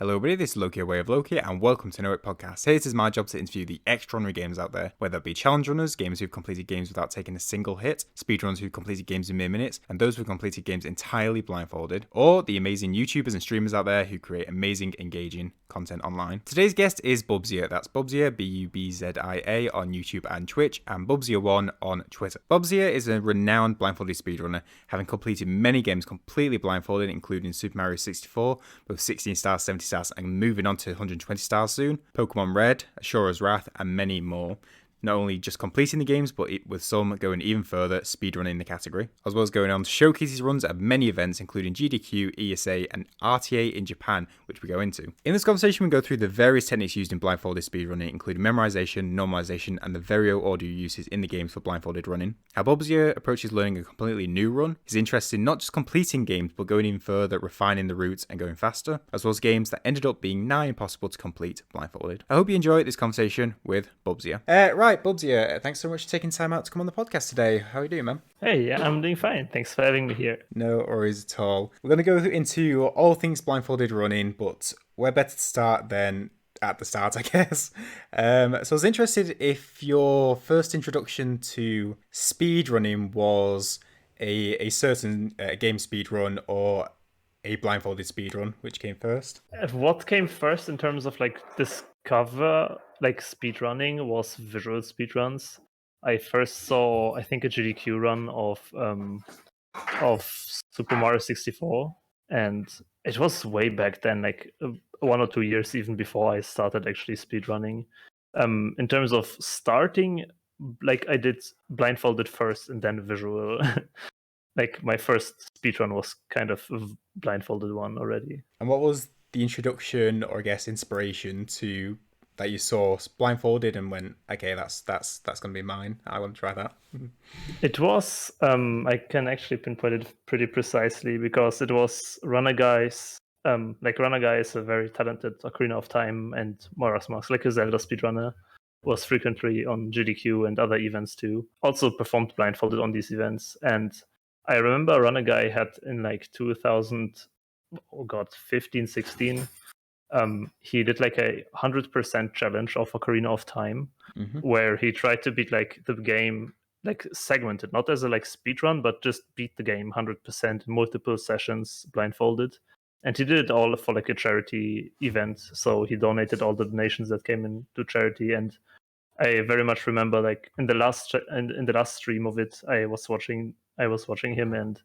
Hello everybody, this is Loki of WayOfLoci and welcome to Know It Podcast. Here it is my job to interview the extraordinary gamers out there, whether it be challenge runners, gamers who've completed games without taking a single hit, speedrunners who've completed games in mere minutes, and those who've completed games entirely blindfolded, or the amazing YouTubers and streamers out there who create amazing, engaging content online. Today's guest is Bubzia, that's Bubzia, Bubzia on YouTube and Twitch, and Bubzia1 on Twitter. Bubzia is a renowned blindfolded speedrunner, having completed many games completely blindfolded, including Super Mario 64, with 16 stars, 70 stars, and moving on to 120 stars soon, Pokemon Red, Asura's Wrath, and many more. Not only just completing the games, but with some going even further, speedrunning the category, as well as going on to showcase his runs at many events, including GDQ, ESA, and RTA in Japan, which we go into. In this conversation, we go through the various techniques used in blindfolded speedrunning, including memorization, normalization, and the Vario audio uses in the games for blindfolded running. How Bubzia approaches learning a completely new run, his interest in not just completing games, but going even further, refining the routes and going faster, as well as games that ended up being nigh-impossible to complete blindfolded. I hope you enjoy this conversation with Bubzia. Right, Bubzia, thanks so much for taking time out to come on the podcast today. How are you doing, man? Hey, yeah, I'm doing fine. Thanks for having me here. No worries at all. We're going to go into all things blindfolded running, but where better to start than at the start, I guess. So I was interested if your first introduction to speedrunning was a certain game speedrun or a blindfolded speedrun, which came first? What came first in terms of discover speedrunning was visual speedruns. I first saw, I think, a GDQ run of Super Mario 64, and it was way back then, 1 or 2 years even before I started actually speedrunning. In terms of starting, I did blindfolded first and then visual. My first speedrun was kind of a blindfolded one already. And what was the introduction, or I guess inspiration to that you saw blindfolded and went, okay, that's gonna be mine. I want to try that. It was I can actually pinpoint it pretty precisely because it was Runner Guys. Runner Guy is a very talented Ocarina of Time and Majora's Mask, like a Zelda speedrunner, was frequently on GDQ and other events too. Also performed blindfolded on these events. And I remember Runner Guy had in 15, 16, he did a 100% challenge of Ocarina of Time, where he tried to beat the game segmented, not as a speedrun, but just beat the game 100% in multiple sessions blindfolded. And he did it all for a charity event, so he donated all the donations that came in to charity. And I very much remember in the last stream of it, I was watching him, and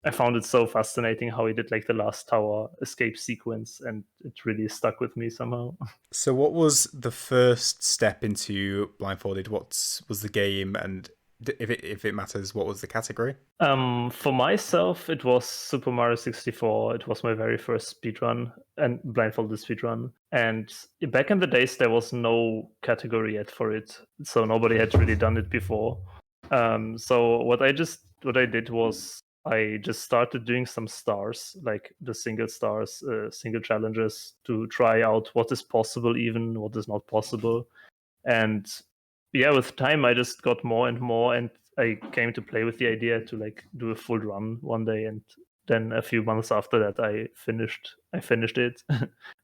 I found it so fascinating how he did the last tower escape sequence, and it really stuck with me somehow. So what was the first step into blindfolded? What was the game, and if it matters, what was the category? For myself, it was Super Mario 64. It was my very first speedrun, and blindfolded speedrun. And back in the days, there was no category yet for it, so nobody had really done it before. So what I did was I just started doing some stars, like the single stars, single challenges, to try out what is possible, even what is not possible. And yeah, with time, I just got more and more, and I came to play with the idea to do a full run one day. And then a few months after that, I finished it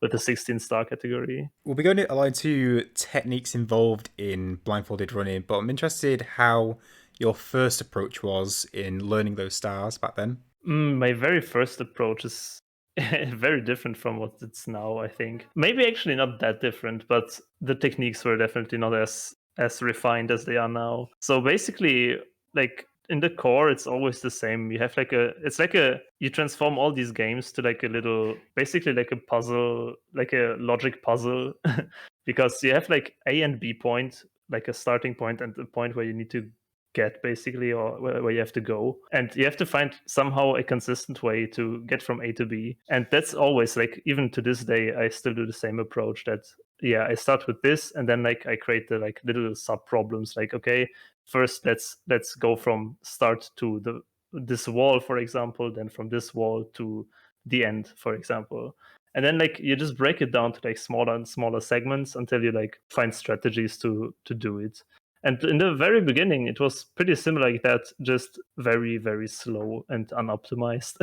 with the 16-star category. We'll be going into techniques involved in blindfolded running, but I'm interested how your first approach was in learning those stars back then. My very first approach is very different from what it's now, I think. Maybe actually not that different, but the techniques were definitely not as refined as they are now. So basically, in the core, it's always the same. You have you transform all these games to a little, basically a puzzle, a logic puzzle, because you have A and B point, a starting point and a point where you need to get, basically, or where you have to go, and you have to find somehow a consistent way to get from A to B. And that's always even to this day, I still do the same approach. That I start with this, and then I create the little sub problems. Okay, first let's go from start to this wall, for example, then from this wall to the end, for example. And then you just break it down to smaller and smaller segments until you find strategies to do it. And in the very beginning, it was pretty similar like that, just very, very slow and unoptimized.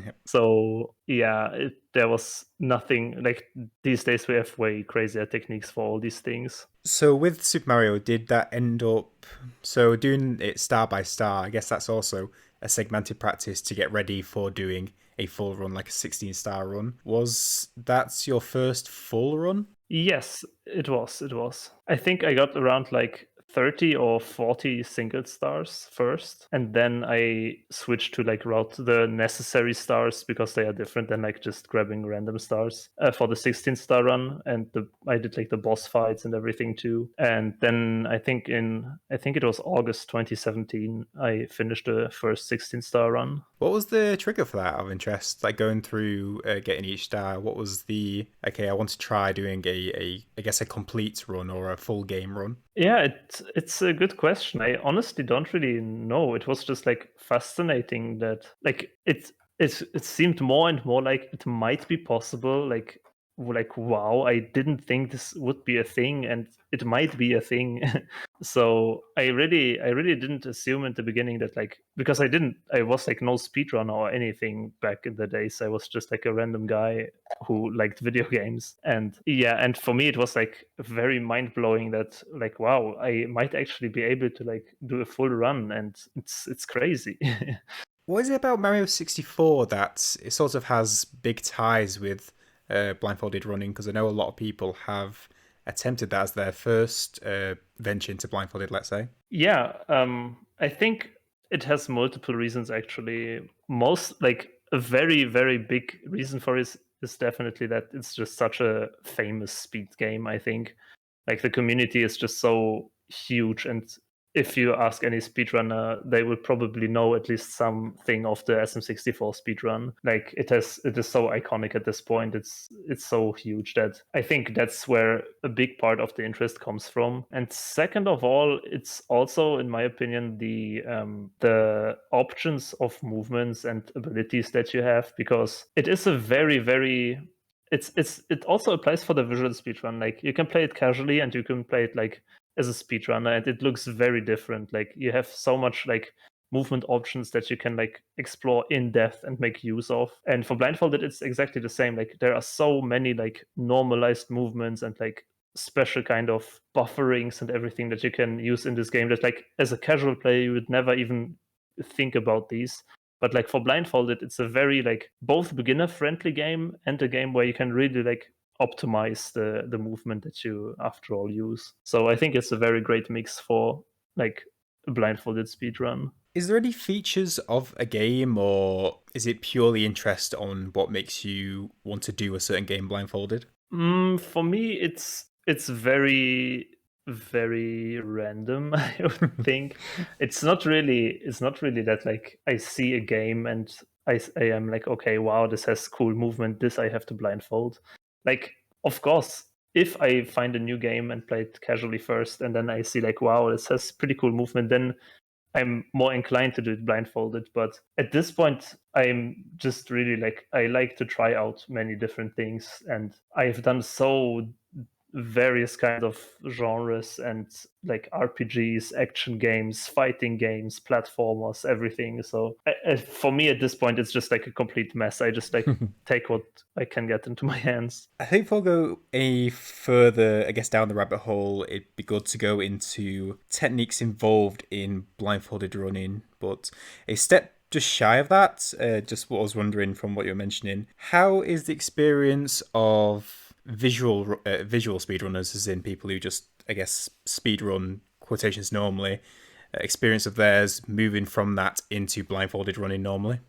Yep. So yeah, there was nothing like these days. We have way crazier techniques for all these things. So with Super Mario, did that end up so doing it star by star? I guess that's also a segmented practice to get ready for doing a full run, like a 16-star run. Was that your first full run? Yes, it was. It was. I think I got around like 30 or 40 single stars first, and then I switched to like route the necessary stars because they are different than like just grabbing random stars for the 16-star run. And I did like the boss fights and everything too. And then I think it was August 2017 I finished the first 16-star run. What was the trigger for that out of interest? Like going through getting each star, what was the okay, I want to try doing a I guess a complete run or a full game run? Yeah, it's a good question. I honestly don't really know. It was just like fascinating that like it seemed more and more like it might be possible. Like wow, I didn't think this would be a thing, and it might be a thing. So I really didn't assume in the beginning that like because I was like no speedrunner or anything back in the days. I was just like a random guy who liked video games. And yeah, and for me it was like very mind-blowing that like wow, I might actually be able to like do a full run, and it's crazy. What is it about Mario 64 that it sort of has big ties with blindfolded running? Because I know a lot of people have attempted that as their first venture into blindfolded, let's say. Yeah, I think it has multiple reasons actually. Most like a very, very big reason for it is definitely that it's just such a famous speed game, I think. Like the community is just so huge, and if you ask any speedrunner, they will probably know at least something of the SM64 speedrun. Like it is so iconic at this point. It's so huge that I think that's where a big part of the interest comes from. And second of all, it's also, in my opinion, the options of movements and abilities that you have, because it is a very, very it also applies for the visual speedrun. Like you can play it casually and you can play it like as a speedrunner, and it looks very different. Like you have so much like movement options that you can like explore in depth and make use of. And for blindfolded, it's exactly the same. Like there are so many like normalized movements and like special kind of bufferings and everything that you can use in this game that like as a casual player you would never even think about these. But like for blindfolded, it's a very like both beginner friendly game and a game where you can really like optimize the movement that you after all use. So I think it's a very great mix for like a blindfolded speedrun. Is there any features of a game, or is it purely interest on what makes you want to do a certain game blindfolded? For me, it's very very random. I would think it's not really that like I see a game and I am like, okay, wow, this has cool movement, this I have to blindfold. Like of course, if I find a new game and play it casually first and then I see like, wow, this has pretty cool movement, then I'm more inclined to do it blindfolded. But at this point, I'm just really like, I like to try out many different things. And I've done so various kind of genres and like RPGs, action games, fighting games, platformers, everything. So for me at this point, it's just like a complete mess. I just like take what I can get into my hands. I think if we'll go a further, I guess, down the rabbit hole, it'd be good to go into techniques involved in blindfolded running. But a step just shy of that, just what I was wondering from what you were mentioning, how is the experience of visual speedrunners, as in people who just, I guess, speedrun quotations normally, experience of theirs moving from that into blindfolded running normally?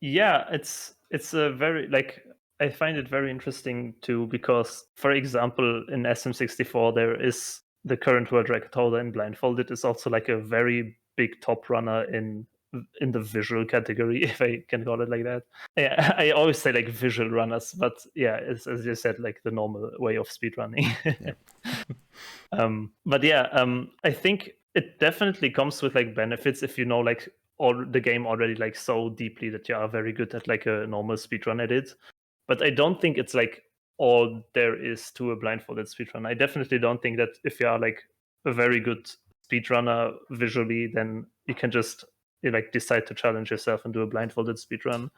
Yeah, it's a very like I find it very interesting too, because for example in SM64 there is the current world record holder in blindfolded is also like a very big top runner in the visual category, if I can call it like that. Yeah, I always say like visual runners, but yeah, it's, as you said, like the normal way of speedrunning. Yeah. But yeah, I think it definitely comes with like benefits if you know like all the game already like so deeply that you are very good at like a normal speedrun at it. But I don't think it's like all there is to a blindfolded speedrun. I definitely don't think that if you are like a very good speedrunner visually, then you can just like decide to challenge yourself and do a blindfolded speedrun.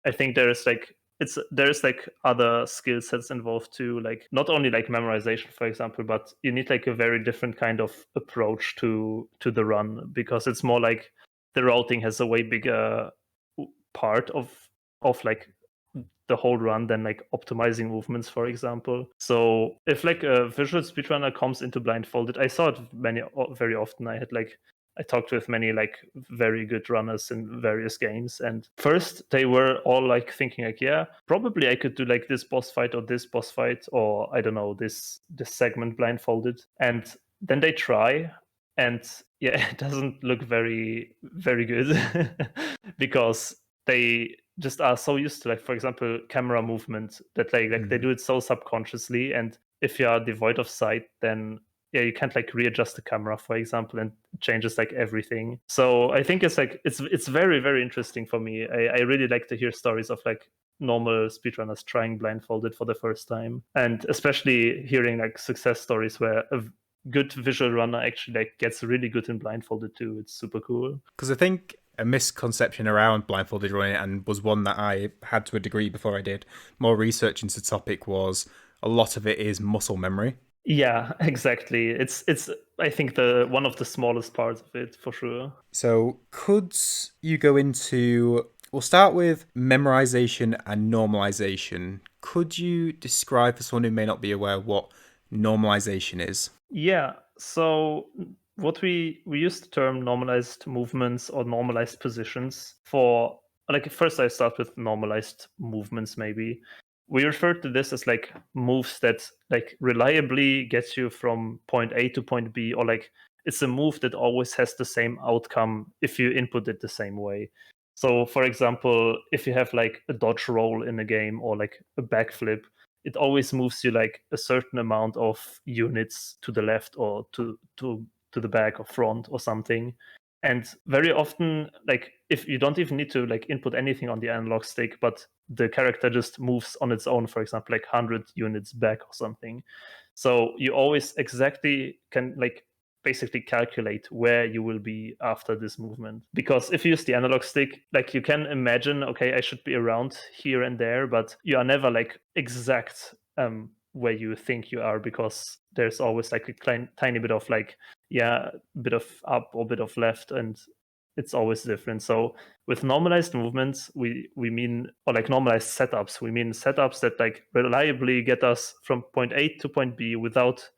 I think there's like other skill sets involved too, like not only like memorization, for example, but you need like a very different kind of approach to the run, because it's more like the routing has a way bigger part of like the whole run than like optimizing movements, for example. So if like a visual speedrunner comes into blindfolded, I saw it very often. I talked with many like very good runners in various games, and first they were all like thinking like, yeah, probably I could do like this boss fight or this boss fight, or I don't know, this segment blindfolded, and then they try, and yeah, it doesn't look very very good because they just are so used to, like, for example, camera movement, that they do it so subconsciously, and if you are devoid of sight, then yeah, you can't like readjust the camera, for example, and it changes like everything. So I think it's like it's very very interesting for me. I really like to hear stories of like normal speedrunners trying blindfolded for the first time, and especially hearing like success stories where a good visual runner actually like gets really good in blindfolded too. It's super cool. Because I think a misconception around blindfolded running, and was one that I had to a degree before I did more research into the topic, was a lot of it is muscle memory. Yeah, exactly. It's I think the one of the smallest parts of it, for sure. So could you go into, we'll start with memorization and normalization. Could you describe for someone who may not be aware what normalization is? Yeah, so what we use the term normalized movements or normalized positions for, like, first I start with normalized movements maybe. We refer to this as like moves that like reliably gets you from point A to point B, or like it's a move that always has the same outcome if you input it the same way. So for example, if you have like a dodge roll in a game or like a backflip, it always moves you like a certain amount of units to the left or to the back or front or something. And very often, like, if you don't even need to like input anything on the analog stick, but the character just moves on its own, for example, like 100 units back or something. So you always exactly can like basically calculate where you will be after this movement. Because if you use the analog stick, like, you can imagine, okay, I should be around here and there, but you are never like exact where you think you are, because there's always like a tiny bit of like, yeah, bit of up or bit of left, and it's always different. So with normalized movements, we mean, or like normalized setups, we mean setups that like reliably get us from point A to point B without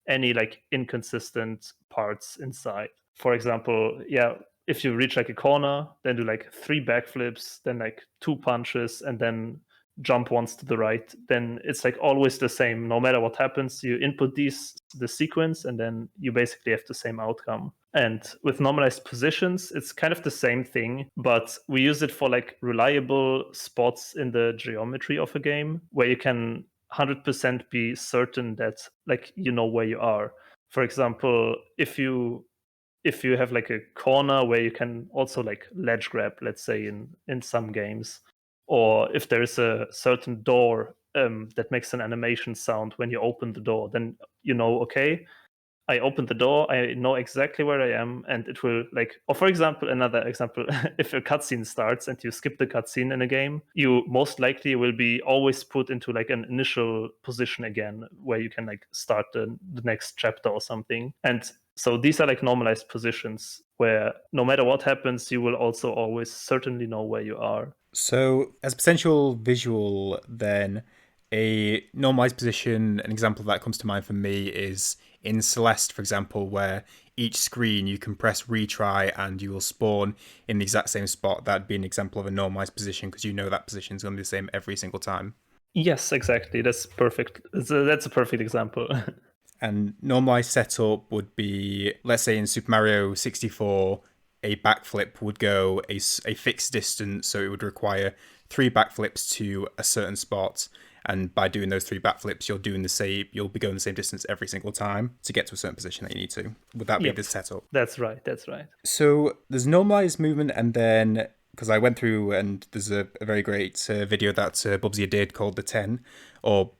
any like inconsistent parts inside. For example, yeah, if you reach like a corner, then do like 3 backflips, then like 2 punches, and then jump once to the right, then it's like always the same. No matter what happens, you input the sequence, and then you basically have the same outcome. And with normalized positions, it's kind of the same thing, but we use it for like reliable spots in the geometry of a game where you can 100% be certain that like you know where you are. For example, if you have like a corner where you can also like ledge grab, let's say in some games, or if there is a certain door that makes an animation sound when you open the door, then you know, okay, I opened the door, I know exactly where I am, and it will like, or for example, another example, if a cutscene starts and you skip the cutscene in a game, you most likely will be always put into like an initial position again where you can like start the next chapter or something. And so these are like normalized positions where no matter what happens, you will also always certainly know where you are. So, as potential visual, then, a normalized position, an example that comes to mind for me is in Celeste, for example, where each screen you can press retry and you will spawn in the exact same spot. That'd be an example of a normalized position, because you know that position is going to be the same every single time. Yes, exactly. That's perfect. That's a perfect example. And normalized setup would be, let's say in Super Mario 64, a backflip would go a fixed distance, so it would require 3 backflips to a certain spot. And by doing those 3 backflips, you'll be going the same distance every single time to get to a certain position that you need to. Would that be the setup? That's right. That's right. So there's normalized movement, and then, because I went through, and there's a very great video that Bubzia did called the 10, or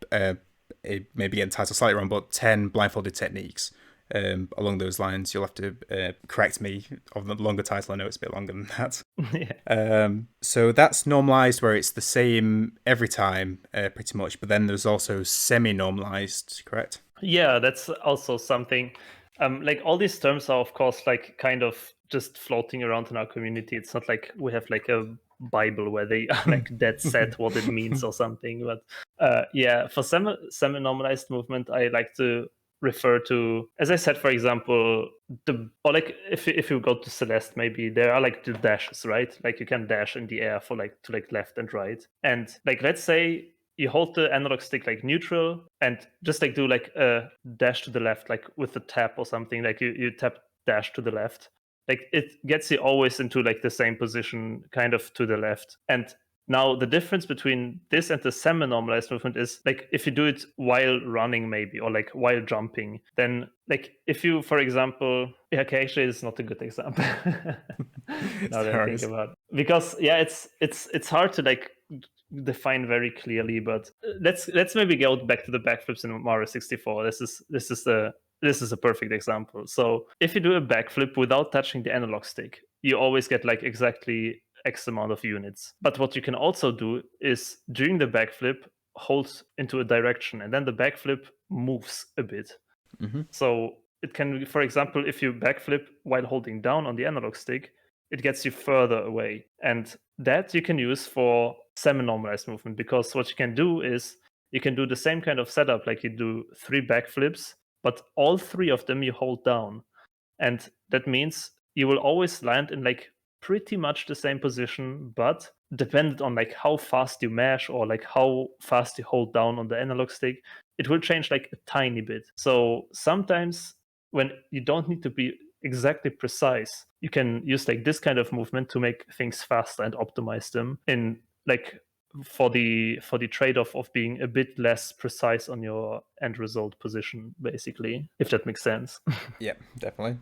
it may be getting titled slightly wrong, but 10 blindfolded techniques. along those lines. You'll have to correct me on the longer title. I know it's a bit longer than that. Yeah. So that's normalized, where it's the same every time, pretty much. But then there's also semi-normalized, correct? Yeah, that's also something. Like all these terms are, of course, like kind of just floating around in our community. It's not like we have like a Bible where they are like dead set what it means or something. But yeah, for semi-normalized movement, I like to refer to, as I said, for example, or like if you go to Celeste, maybe there are like the dashes, right? Like you can dash in the air for like to like left and right. And like let's say you hold the analog stick like neutral and just like do like a dash to the left, like with the tap or something. Like you tap dash to the left, like it gets you always into like the same position, kind of to the left. And now the difference between this and the semi-normalized movement is like if you do it while running maybe, or like while jumping, then like if you, for example, yeah, okay, actually it's not a good example. Now that I think about it. Because yeah, it's hard to like define very clearly, but let's maybe go back to the backflips in Mario 64. This is a perfect example. So if you do a backflip without touching the analog stick, you always get like exactly X amount of units. But what you can also do is during the backflip, hold into a direction, and then the backflip moves a bit. Mm-hmm. So it can, for example, if you backflip while holding down on the analog stick, it gets you further away. And that you can use for semi-normalized movement, because what you can do is you can do the same kind of setup, like you do 3 backflips, but all 3 of them you hold down. And that means you will always land in like pretty much the same position, but dependent on like how fast you mash or like how fast you hold down on the analog stick, it will change like a tiny bit. So sometimes when you don't need to be exactly precise, you can use like this kind of movement to make things faster and optimize them in like for the trade-off of being a bit less precise on your end result position, basically, if that makes sense. Yeah, definitely.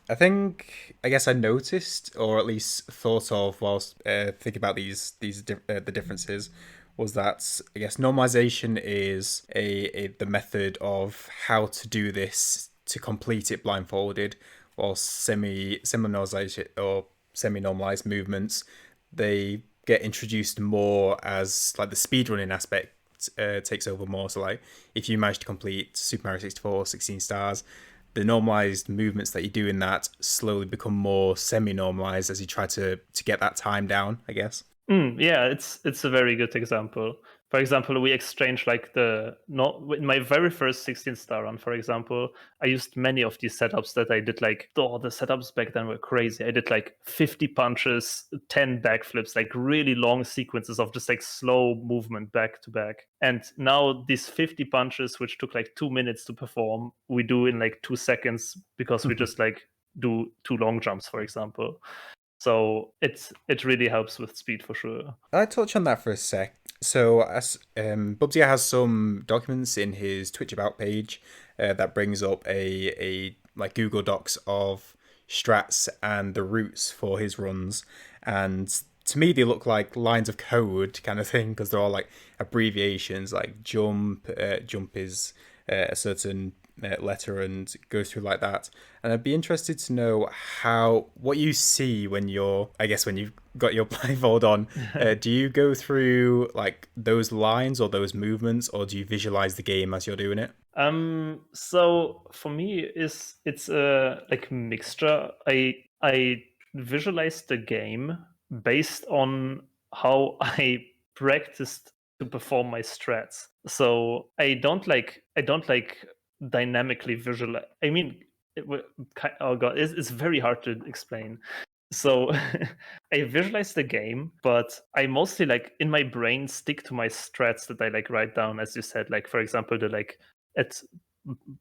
I guess I noticed, or at least thought of, whilst thinking about the differences, was that I guess normalization is the method of how to do this to complete it blindfolded, while semi-normalization or semi-normalized movements, they get introduced more as like the speedrunning aspect takes over more. So like if you manage to complete Super Mario 64 16 stars, the normalized movements that you do in that slowly become more semi-normalized as you try to get that time down, I guess. Yeah, it's a very good example. For example, we exchanged like in my very first 16-star run, for example, I used many of these setups that I did like, the setups back then were crazy. I did like 50 punches, 10 backflips, like really long sequences of just like slow movement back to back. And now these 50 punches, which took like 2 minutes to perform, we do in like 2 seconds because we just like do 2 long jumps, for example. So it really helps with speed for sure. I'll touch on that for a sec. So as Bubzia has some documents in his Twitch About page that brings up a like Google Docs of strats and the routes for his runs, and to me they look like lines of code kind of thing, because they're all like abbreviations, like jump is a certain letter and goes through like that. And I'd be interested to know what you see when you've got your blindfold on. Do you go through like those lines or those movements, or do you visualize the game as you're doing it? So for me, it's a like mixture. I visualize the game based on how I practiced to perform my strats. So I don't like dynamically visualize. I mean, oh god, it's very hard to explain. So I visualize the game, but I mostly like in my brain stick to my strats that I like write down, as you said. Like for example, the like at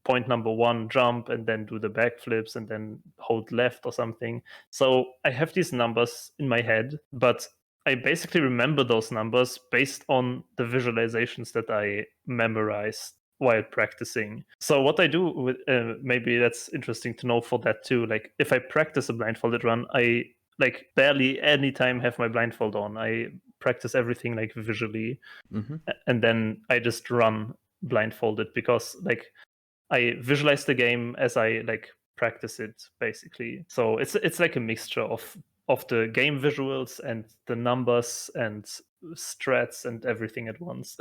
point number 1 jump and then do the backflips and then hold left or something. So I have these numbers in my head, but I basically remember those numbers based on the visualizations that I memorized while practicing. So what I do with maybe that's interesting to know for that too. Like if I practice a blindfolded run, I like barely any time have my blindfold on. I practice everything like visually, Mm-hmm. and then I just run blindfolded, because like I visualize the game as I like practice it, basically. So it's like a mixture of the game visuals and the numbers and strats and everything at once.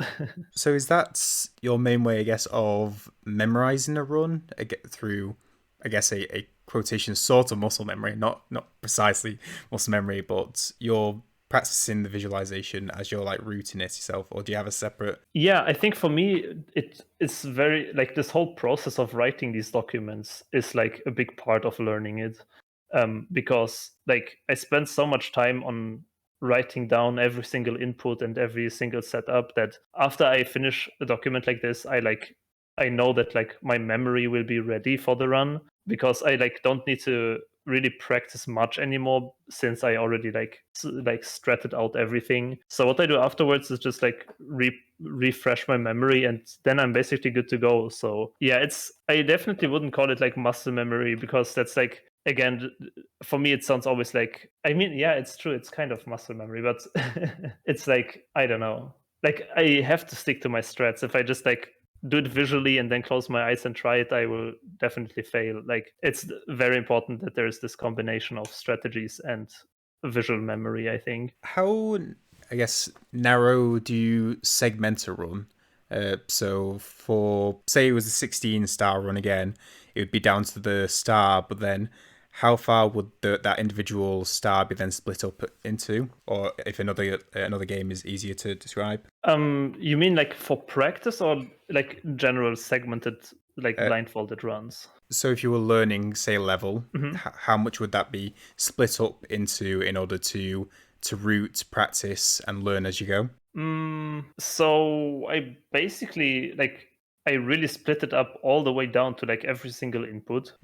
So is that your main way, I guess, of memorizing a run through, I guess, a quotation sort of muscle memory, not precisely muscle memory, but you're practicing the visualization as you're like routing it yourself, or do you have a separate? Yeah, I think for me it's very like this whole process of writing these documents is like a big part of learning it. Because like I spend so much time on writing down every single input and every single setup that after I finish a document like this, I know that like my memory will be ready for the run, because I like don't need to really practice much anymore, since I already like stratted out everything. So what I do afterwards is just like refresh my memory, and then I'm basically good to go. So yeah, I definitely wouldn't call it like muscle memory, because that's like, again, for me it sounds always like, I mean, yeah, it's true, it's kind of muscle memory, but it's like, I don't know, like I have to stick to my strats. If I just like do it visually and then close my eyes and try it, I will definitely fail. Like it's very important that there is this combination of strategies and visual memory, I think. How, I guess, narrow do you segment a run? So for, say it was a 16-star run again, it would be down to the star, but then how far would that individual star be then split up into? Or if another game is easier to describe? You mean like for practice, or like general segmented, like blindfolded runs? So if you were learning, say, level, Mm-hmm. how much would that be split up into in order to route, practice, and learn as you go? So I basically like I really split it up all the way down to like every single input.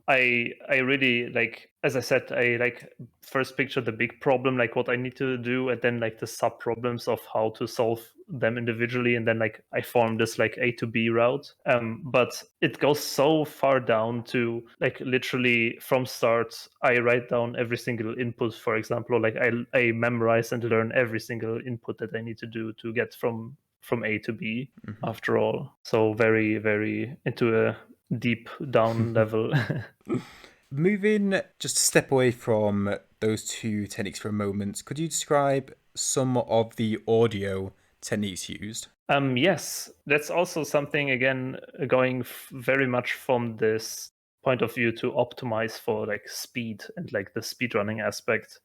I really like, as I said, I like first picture the big problem, like what I need to do, and then like the sub problems of how to solve them individually, and then like I form this like A to B route. But it goes so far down to like literally from start I write down every single input, for example, or like I memorize and learn every single input that I need to do to get from A to B, after all. So very, very into a deep down level. Moving just a step away from those two techniques for a moment, could you describe some of the audio techniques used? Yes, that's also something, again, going very much from this point of view to optimize for like speed and like the speedrunning aspect.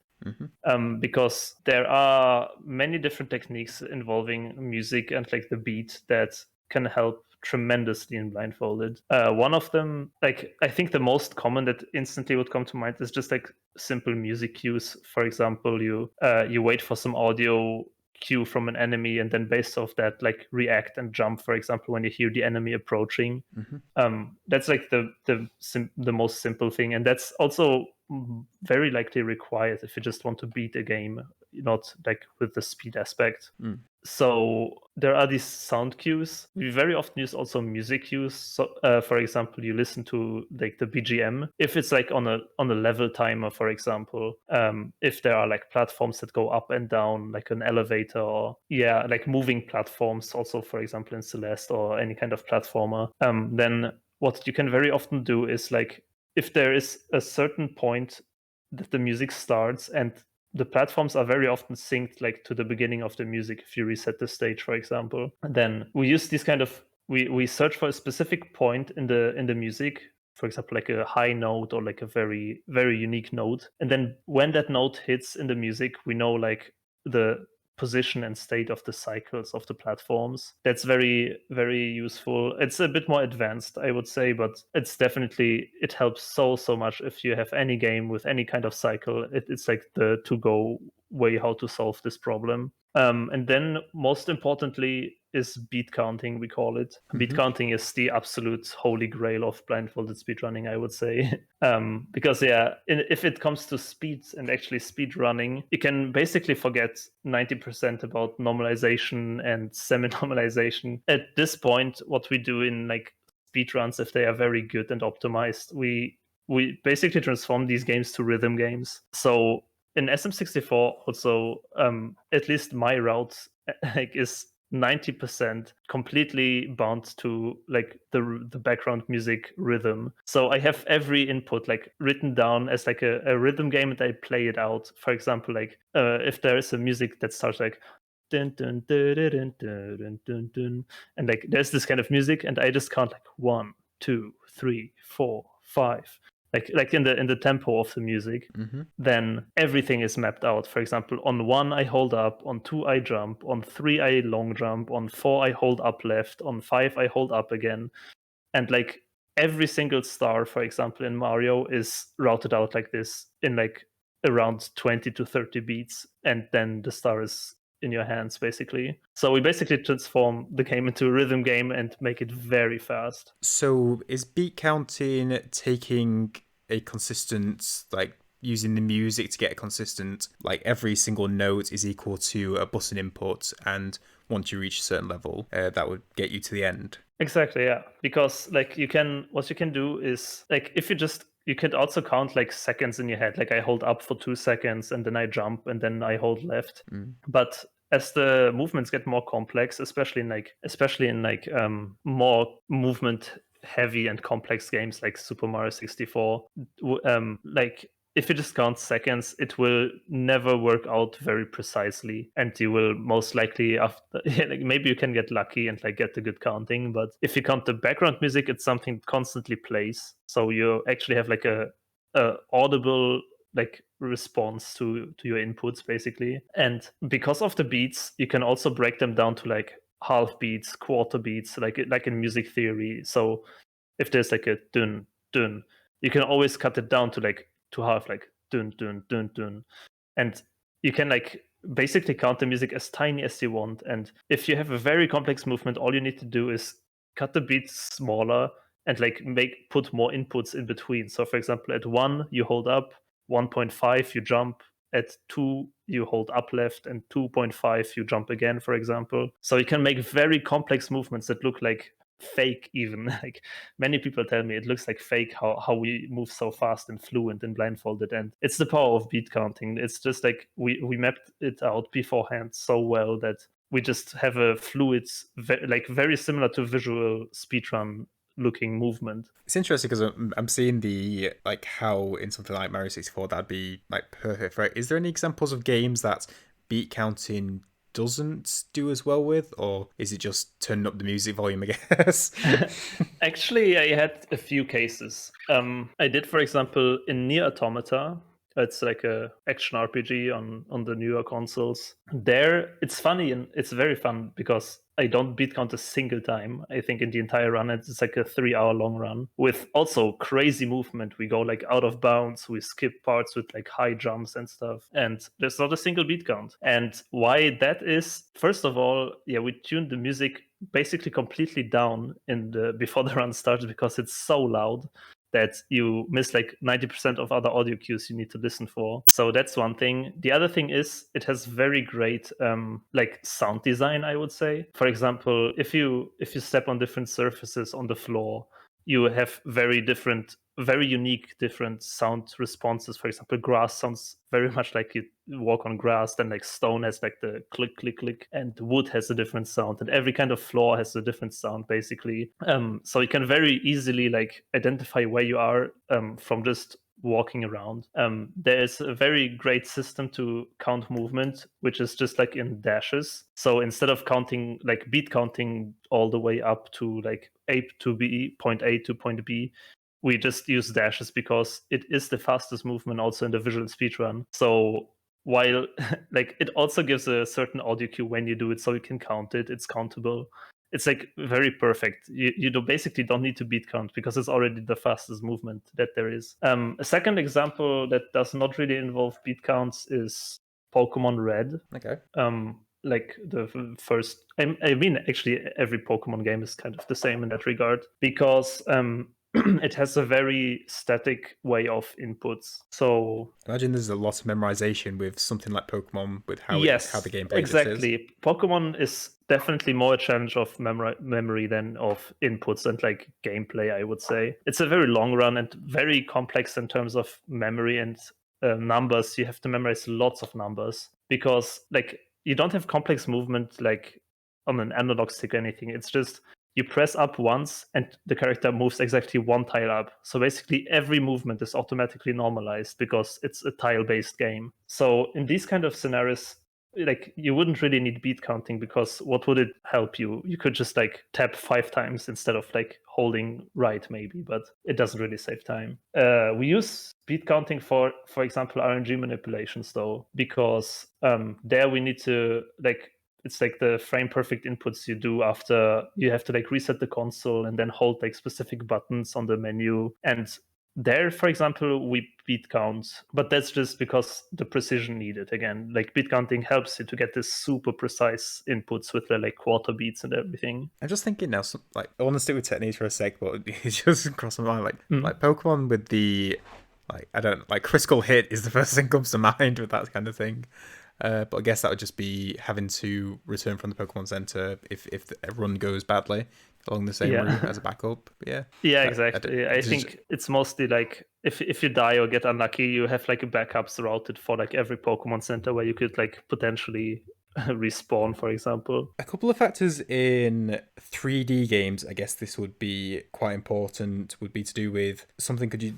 Because there are many different techniques involving music and like the beat that can help tremendously in Blindfolded. One of them, like I think the most common that instantly would come to mind, is just like simple music cues. For example, you wait for some audio cue from an enemy, and then based off that, like react and jump. For example, when you hear the enemy approaching, that's like the most simple thing, and that's also very likely required if you just want to beat a game, not like with the speed aspect. So there are these sound cues. We very often use also music cues. So, for example, you listen to like the BGM. If it's like on a level timer, for example, if there are like platforms that go up and down, like an elevator, or yeah, like moving platforms. Also, for example, in Celeste or any kind of platformer, then what you can very often do is like if there is a certain point that the music starts, and the platforms are very often synced like to the beginning of the music. If you reset the stage, for example, then we use these kind of we search for a specific point in the music, for example, like a high note or like a very, very unique note, and then when that note hits in the music, we know like the position and state of the cycles of the platforms. That's very, very useful. It's a bit more advanced, I would say, but it helps so much if you have any game with any kind of cycle. It's like the to go way how to solve this problem. And then most importantly is beat counting, we call it. Beat counting is the absolute holy grail of blindfolded speedrunning, I would say. Because yeah, if it comes to speeds and actually speed running, you can basically forget 90% about normalization and semi-normalization. At this point, what we do in like speedruns, if they are very good and optimized, we basically transform these games to rhythm games. So in SM64 also, at least my route like is 90% completely bound to like the background music rhythm. So I have every input like written down as like a rhythm game, and I play it out. For example, like if there is a music that starts like dun, dun, dun, dun, dun, dun, dun, dun, dun, and like there's this kind of music, and I just count like 1, 2, 3, 4, 5, like in the tempo of the music. Then everything is mapped out. For example, on 1 I hold up, on 2 I jump, on 3 I long jump, on 4 I hold up left, on 5 I hold up again. And like every single star, for example, in Mario is routed out like this in like around 20 to 30 beats, and then the star is in your hands basically. So we basically transform the game into a rhythm game and make it very fast. So is beat counting taking a consistent, like using the music to get a consistent, like every single note is equal to a button input, and once you reach a certain level, that would get you to the end? Exactly, yeah. Because like what you can do is like if you can also count like seconds in your head. Like I hold up for 2 seconds and then I jump and then I hold left. But as the movements get more complex, especially in like more movement heavy and complex games like Super Mario 64, like if you just count seconds, it will never work out very precisely, and you will most likely after like maybe you can get lucky and like get the good counting, but if you count the background music, it's something that constantly plays, so you actually have like a audible like response to your inputs basically. And because of the beats, you can also break them down to like half beats, quarter beats, like in music theory. So if there's like a dun dun, you can always cut it down to like to half, like dun dun dun dun, and you can like basically count the music as tiny as you want. And if you have a very complex movement, all you need to do is cut the beats smaller and like put more inputs in between. So for example, at 1 you hold up, 1.5 you jump, at 2 you hold up left, and 2.5 you jump again, for example. So you can make very complex movements that look like fake even. Like many people tell me it looks like fake how we move so fast and fluent and blindfolded, and it's the power of beat counting. It's just like we mapped it out beforehand so well that we just have a fluid, like very similar to visual speedrun looking movement. It's interesting because I'm seeing the like how in something like Mario 64 that'd be like perfect, right? Is there any examples of games that beat counting doesn't do as well with, or is it just turning up the music volume, I guess? Actually, I had a few cases. I did, for example, in Nier Automata. It's like a action RPG on the newer consoles. There, it's funny and it's very fun because I don't beat count a single time. I think in the entire run, it's like a 3-hour long run with also crazy movement. We go like out of bounds. We skip parts with like high jumps and stuff. And there's not a single beat count. And why that is, first of all, yeah, we tuned the music basically completely down before the run starts because it's so loud that you miss like 90% of other audio cues you need to listen for. So that's one thing. The other thing is it has very great like sound design, I would say. For example, if you step on different surfaces on the floor, you have very unique different sound responses. For example, grass sounds very much like you walk on grass, then like stone has like the click click click, and wood has a different sound, and every kind of floor has a different sound basically. So you can very easily like identify where you are from just walking around. There is a very great system to count movement, which is just like in dashes. So instead of counting like beat counting all the way up to like A to B, point A to point B, we just use dashes because it is the fastest movement also in the visual speedrun. So while like it also gives a certain audio cue when you do it, so you can count it, it's countable. It's like very perfect. You basically don't need to beat count because it's already the fastest movement that there is. A second example that does not really involve beat counts is Pokemon Red. Okay. Like the first, I mean, actually, every Pokemon game is kind of the same in that regard because it has a very static way of inputs. So Imagine there's a lot of memorization with something like Pokemon, with how yes, the gameplay differs. exactly. Pokemon is definitely more a challenge of memory than of inputs and like gameplay, I would say. It's a very long run and very complex in terms of memory and numbers. You have to memorize lots of numbers because like you don't have complex movement like on an analog stick or anything. It's just you press up once and the character moves exactly one tile up. So basically every movement is automatically normalized because it's a tile-based game. So in these kind of scenarios, like you wouldn't really need beat counting, because what would it help you? You could just like tap 5 times instead of like holding right maybe, but it doesn't really save time. We use beat counting for example, RNG manipulations though, because there we need to like, it's like the frame perfect inputs you do after you have to like reset the console and then hold like specific buttons on the menu. And there, for example, we beat count, but that's just because the precision needed. Again, like beat counting helps you to get this super precise inputs with the like quarter beats and everything. I'm just thinking now, like I want to stick with techniques for a sec, but it's just crossed my mind. Like Pokemon with the like critical hit is the first thing comes to mind with that kind of thing. But I guess that would just be having to return from the Pokemon Center if a run goes badly along the same route as a backup. But yeah, exactly. I think it's mostly like if you die or get unlucky, you have like backups routed for like every Pokemon Center where you could like potentially respawn, for example. A couple of factors in 3D games, I guess this would be quite important, would be to do with something. Could you,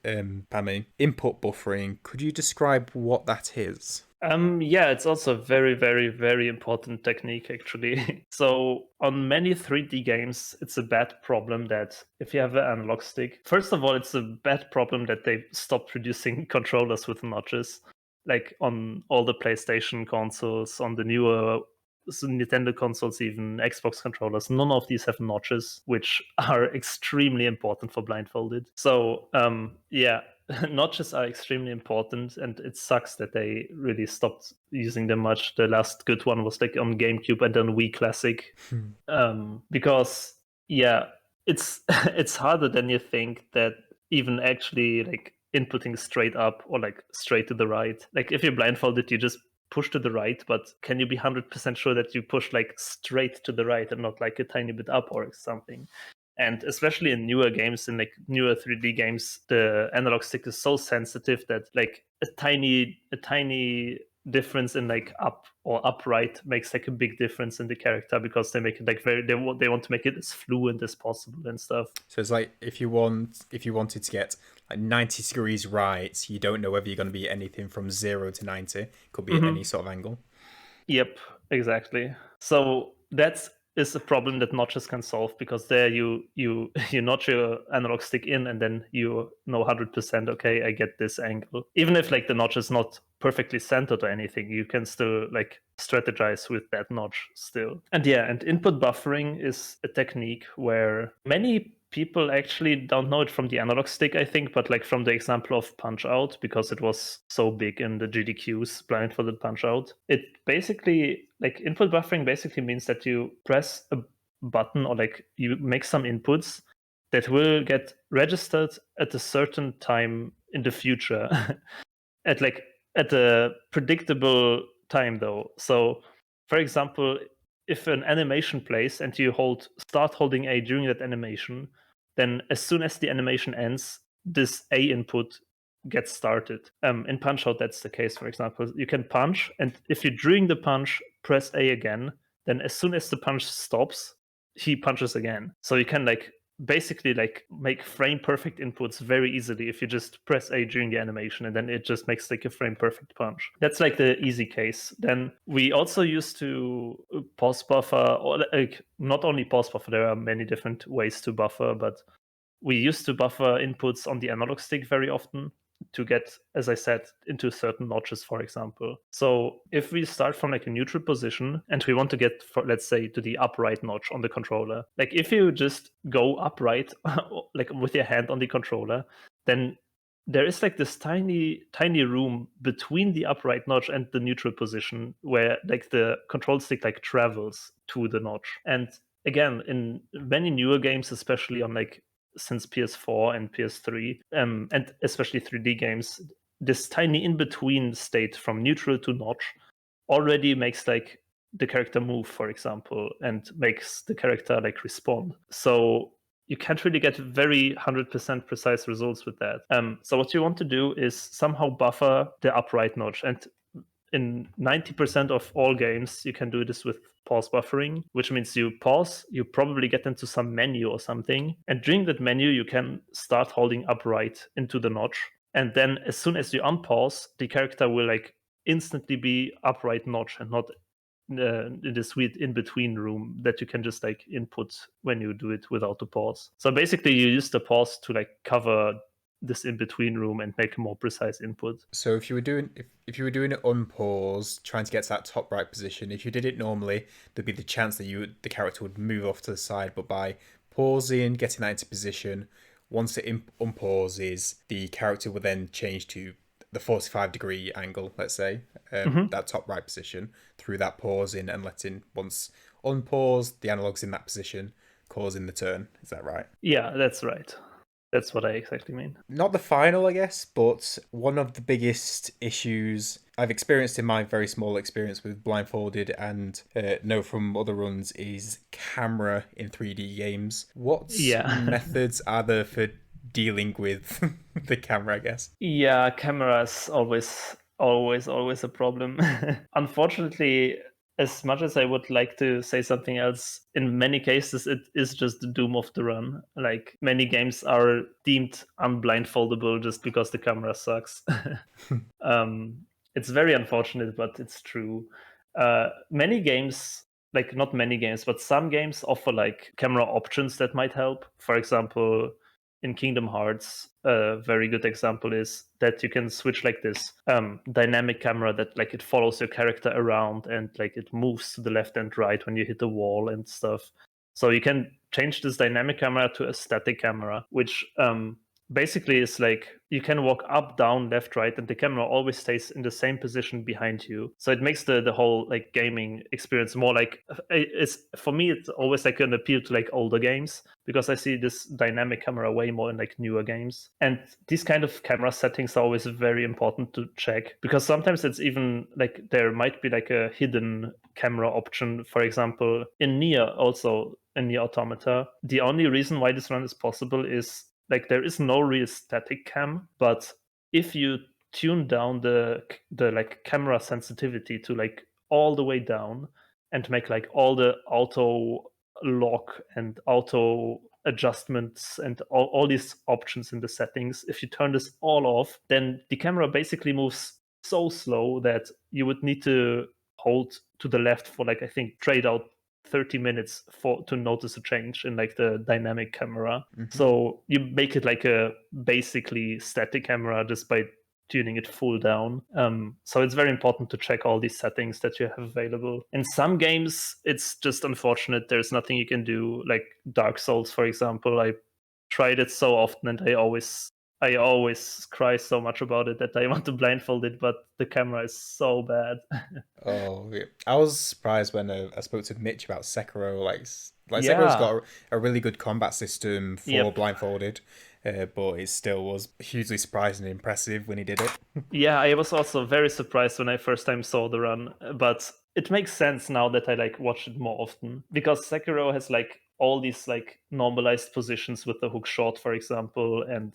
Pammy, input buffering? Could you describe what that is? Yeah, it's also a very, very, very important technique, actually. So on many 3D games, it's a bad problem that if you have an analog stick, first of all, it's a bad problem that they stopped producing controllers with notches. Like on all the PlayStation consoles, on the newer Nintendo consoles, even Xbox controllers, none of these have notches, which are extremely important for Blindfolded. So yeah, notches are extremely important, and it sucks that they really stopped using them much. The last good one was like on GameCube and then Wii Classic, because yeah, it's it's harder than you think that even actually like inputting straight up or like straight to the right. Like if you're blindfolded, you just push to the right, but can you be 100% sure that you push like straight to the right and not like a tiny bit up or something? And especially in newer games, in like newer 3D games, the analog stick is so sensitive that like a tiny difference in like up or upright makes like a big difference in the character, because they make it like they want to make it as fluent as possible and stuff. So it's like if you wanted to get like 90 degrees right, you don't know whether you're going to be anything from 0 to 90. It could be any sort of angle. Yep, exactly. So that's is a problem that notches can solve, because there you notch your analog stick in and then you know 100%, okay, I get this angle. Even if like the notch is not perfectly centered or anything, you can still like strategize with that notch still. And yeah, and input buffering is a technique where many people actually don't know it from the analog stick, I think, but like from the example of Punch Out, because it was so big in the GDQs, Blindfolded Punch Out. It basically, like input buffering basically means that you press a button or like you make some inputs that will get registered at a certain time in the future at a predictable time though. So for example, if an animation plays and you start holding A during that animation, then as soon as the animation ends, this A input gets started. In Punch Out, that's the case, for example. You can punch, and if you during the punch press A again, then as soon as the punch stops, he punches again. So you can like basically like make frame perfect inputs very easily if you just press A during the animation, and then it just makes like a frame perfect punch. That's like the easy case. Then we also used to pause buffer, or like not only pause buffer, there are many different ways to buffer, but we used to buffer inputs on the analog stick very often to get, as I said, into certain notches, for example. So if we start from like a neutral position and we want to get, let's say, to the upright notch on the controller, like if you just go upright, like with your hand on the controller, then there is like this tiny room between the upright notch and the neutral position where like the control stick like travels to the notch. And again, in many newer games, especially on like since PS4 and PS3, and especially 3D games, this tiny in-between state from neutral to notch already makes like the character move, for example, and makes the character like respond. So you can't really get very 100% precise results with that. So what you want to do is somehow buffer the upright notch. And in 90% of all games, you can do this with pause buffering, which means you pause, you probably get into some menu or something, and during that menu, you can start holding upright into the notch. And then as soon as you unpause, the character will like instantly be upright notch and not in this weird in-between room that you can just like input when you do it without the pause. So basically you use the pause to like cover this in-between room and make a more precise input. So if you were doing if you were doing it on pause, trying to get to that top right position, if you did it normally, there'd be the chance that the character would move off to the side. But by pausing, getting that into position, once it unpauses, the character will then change to the 45-degree angle, let's say, that top right position, through that pausing and letting, once unpause, the analog's in that position, causing the turn. Is that right? Yeah, that's right. That's what I exactly mean. Not the final, I guess, but one of the biggest issues I've experienced in my very small experience with Blindfolded and know from other runs is camera in 3D games. What methods are there for dealing with the camera, I guess? Yeah, camera is always a problem. Unfortunately, as much as I would like to say something else, in many cases it is just the doom of the run. Like many games are deemed unblindfoldable just because the camera sucks. It's very unfortunate, but it's true. Many games, like not many games, but some games offer like camera options that might help. For example, in Kingdom Hearts, a very good example is that you can switch like this dynamic camera that like it follows your character around and like it moves to the left and right when you hit a wall and stuff. So you can change this dynamic camera to a static camera, which basically is like you can walk up, down, left, right, and the camera always stays in the same position behind you. So it makes the whole like gaming experience more like it's for me it's always like an appeal to like older games because I see this dynamic camera way more in like newer games. And these kind of camera settings are always very important to check because sometimes it's even like there might be like a hidden camera option. For example, in Nier, also in Nier Automata, the only reason why this run is possible is like there is no real static cam, but if you tune down the like camera sensitivity to like all the way down and make like all the auto lock and auto adjustments and all these options in the settings, if you turn this all off, then the camera basically moves so slow that you would need to hold to the left for like I think trade out 30 minutes to notice a change in like the dynamic camera. So you make it like a basically static camera just by tuning it full down. So it's very important to check all these settings that you have available. In some games, it's just unfortunate. There's nothing you can do. Like Dark Souls, for example, I tried it so often and I always cry so much about it that I want to blindfold it, but the camera is so bad. Oh, yeah. I was surprised when I spoke to Mitch about Sekiro. Like Sekiro's got a really good combat system for blindfolded, but it still was hugely surprising and impressive when he did it. Yeah, I was also very surprised when I first time saw the run, but it makes sense now that I like watch it more often because Sekiro has like all these like normalized positions with the hook shot, for example, and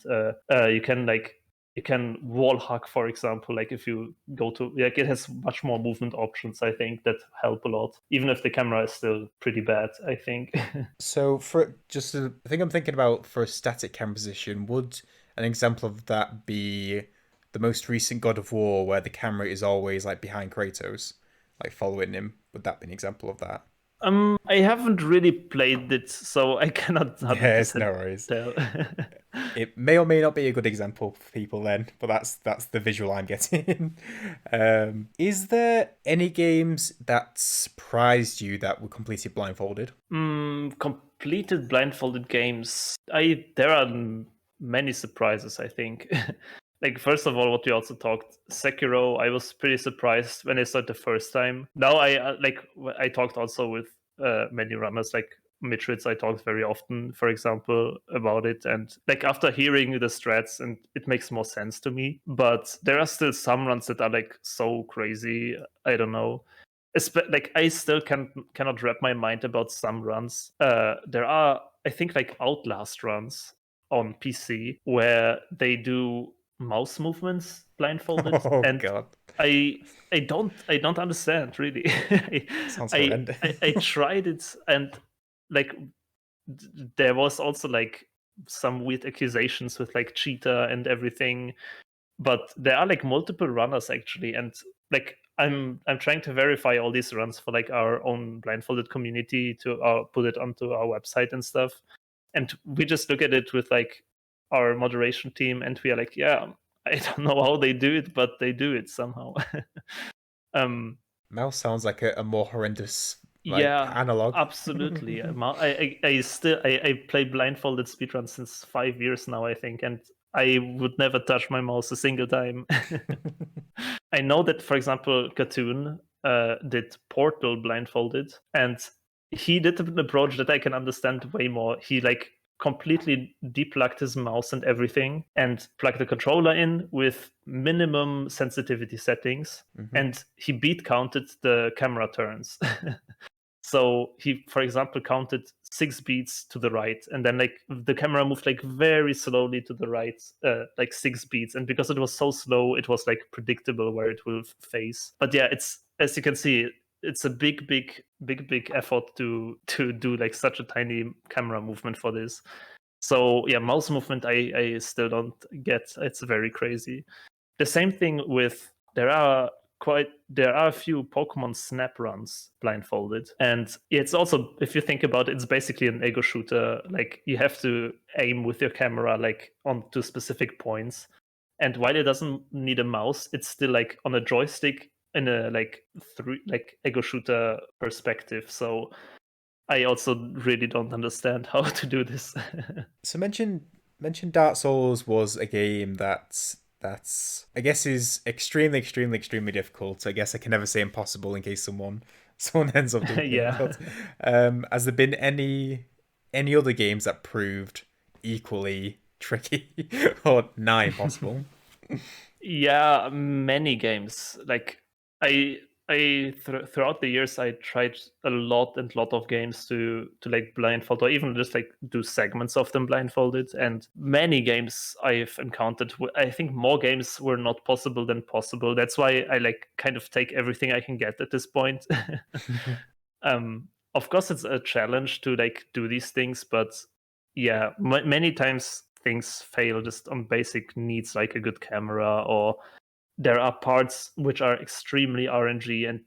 you can wall hack, for example, like if you go to like it has much more movement options, I think, that help a lot, even if the camera is still pretty bad, I think. So I think I'm thinking about for a static camera position, would an example of that be the most recent God of War where the camera is always like behind Kratos, like following him? Would that be an example of that? I haven't really played it, so I cannot 100% no worries. tell. It may or may not be a good example for people then, but that's the visual I'm getting. Is there any games that surprised you that were completed blindfolded? Completed blindfolded games. There are many surprises, I think. Like first of all, what we also talked, Sekiro, I was pretty surprised when I saw it the first time. Now I talked also with many runners like Mitritz. I talked very often, for example, about it, and like after hearing the strats, and it makes more sense to me. But there are still some runs that are like so crazy. I don't know. Like I still cannot wrap my mind about some runs. There are I think like Outlast runs on PC where they do mouse movements blindfolded, Oh and god, I don't understand really. sounds I, horrendous. I tried it, and like there was also like some weird accusations with like cheater and everything, but there are like multiple runners actually, and like I'm trying to verify all these runs for like our own blindfolded community to put it onto our website and stuff, and we just look at it with like our moderation team, and we are like, yeah, I don't know how they do it, but they do it somehow. um Mouse sounds like a more horrendous like yeah, analog. absolutely. I play blindfolded speedrun since 5 years now, I think, and I would never touch my mouse a single time. I know that, for example, Cartoon did Portal blindfolded, and he did an approach that I can understand way more. He like completely deplugged his mouse and everything, and plugged the controller in with minimum sensitivity settings, and he beat counted the camera turns. So he, for example, counted 6 beats to the right, and then like the camera moved like very slowly to the right, like 6 beats. And because it was so slow, it was like predictable where it will face. But yeah, it's, as you can see, it's a big effort to do like such a tiny camera movement for this. So yeah, mouse movement I still don't get. It's very crazy. The same thing with there are a few Pokemon Snap runs blindfolded, and it's also, if you think about it, it's basically an ego shooter. Like you have to aim with your camera like onto specific points, and while it doesn't need a mouse, it's still like on a joystick in a like ego shooter perspective. So I also really don't understand how to do this. So mention Dark Souls was a game that's I guess is extremely difficult. I guess I can never say impossible in case someone ends up doing it. Yeah. But has there been any other games that proved equally tricky or nigh impossible? Yeah, many games. Like I throughout the years I tried a lot of games to like blindfold, or even just like do segments of them blindfolded, and many games I've encountered, I think more games were not possible than possible. That's why I like kind of take everything I can get at this point. Of course it's a challenge to like do these things, but yeah, many times things fail just on basic needs like a good camera, or there are parts which are extremely RNG, and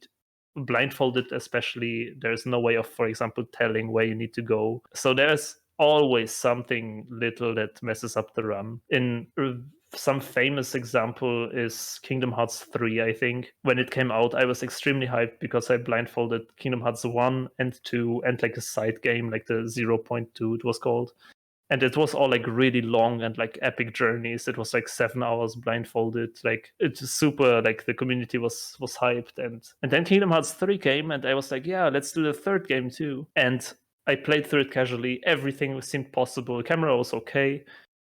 blindfolded especially, there's no way of, for example, telling where you need to go. So there's always something little that messes up the run. In some famous example is Kingdom Hearts 3, I think. When it came out, I was extremely hyped because I blindfolded Kingdom Hearts 1 and 2 and like a side game, like the zero point 0.2 it was called. And it was all like really long and like epic journeys. It was like 7 hours blindfolded. Like it's super, like the community was hyped. And then Kingdom Hearts 3 came, and I was like, yeah, let's do the third game too. And I played through it casually. Everything seemed possible. Camera was okay.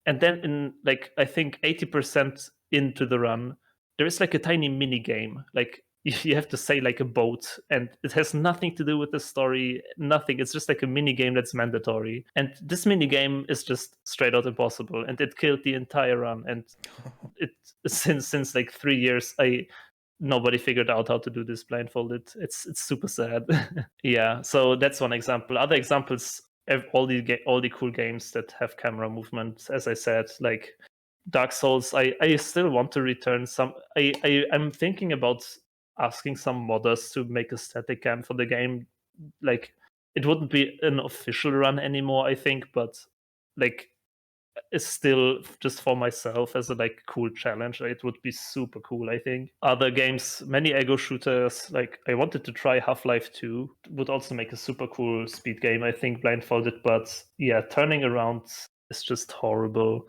And then in like I think 80% into the run, there is like a tiny mini game. Like you have to say like a boat, and it has nothing to do with the story, nothing. It's just like a mini game that's mandatory. And this mini game is just straight out impossible, and it killed the entire run. And it since like 3 years, nobody figured out how to do this blindfolded. It's super sad. Yeah, so that's one example. Other examples, all the cool games that have camera movement, as I said, like Dark Souls. I still want to return some. I'm thinking about asking some modders to make a static cam for the game. Like it wouldn't be an official run anymore, I think, but like is still just for myself as a like cool challenge. It would be super cool, I think. Other games, many ego shooters, like I wanted to try Half-Life 2, would also make a super cool speed game, I think, blindfolded, but yeah, turning around is just horrible.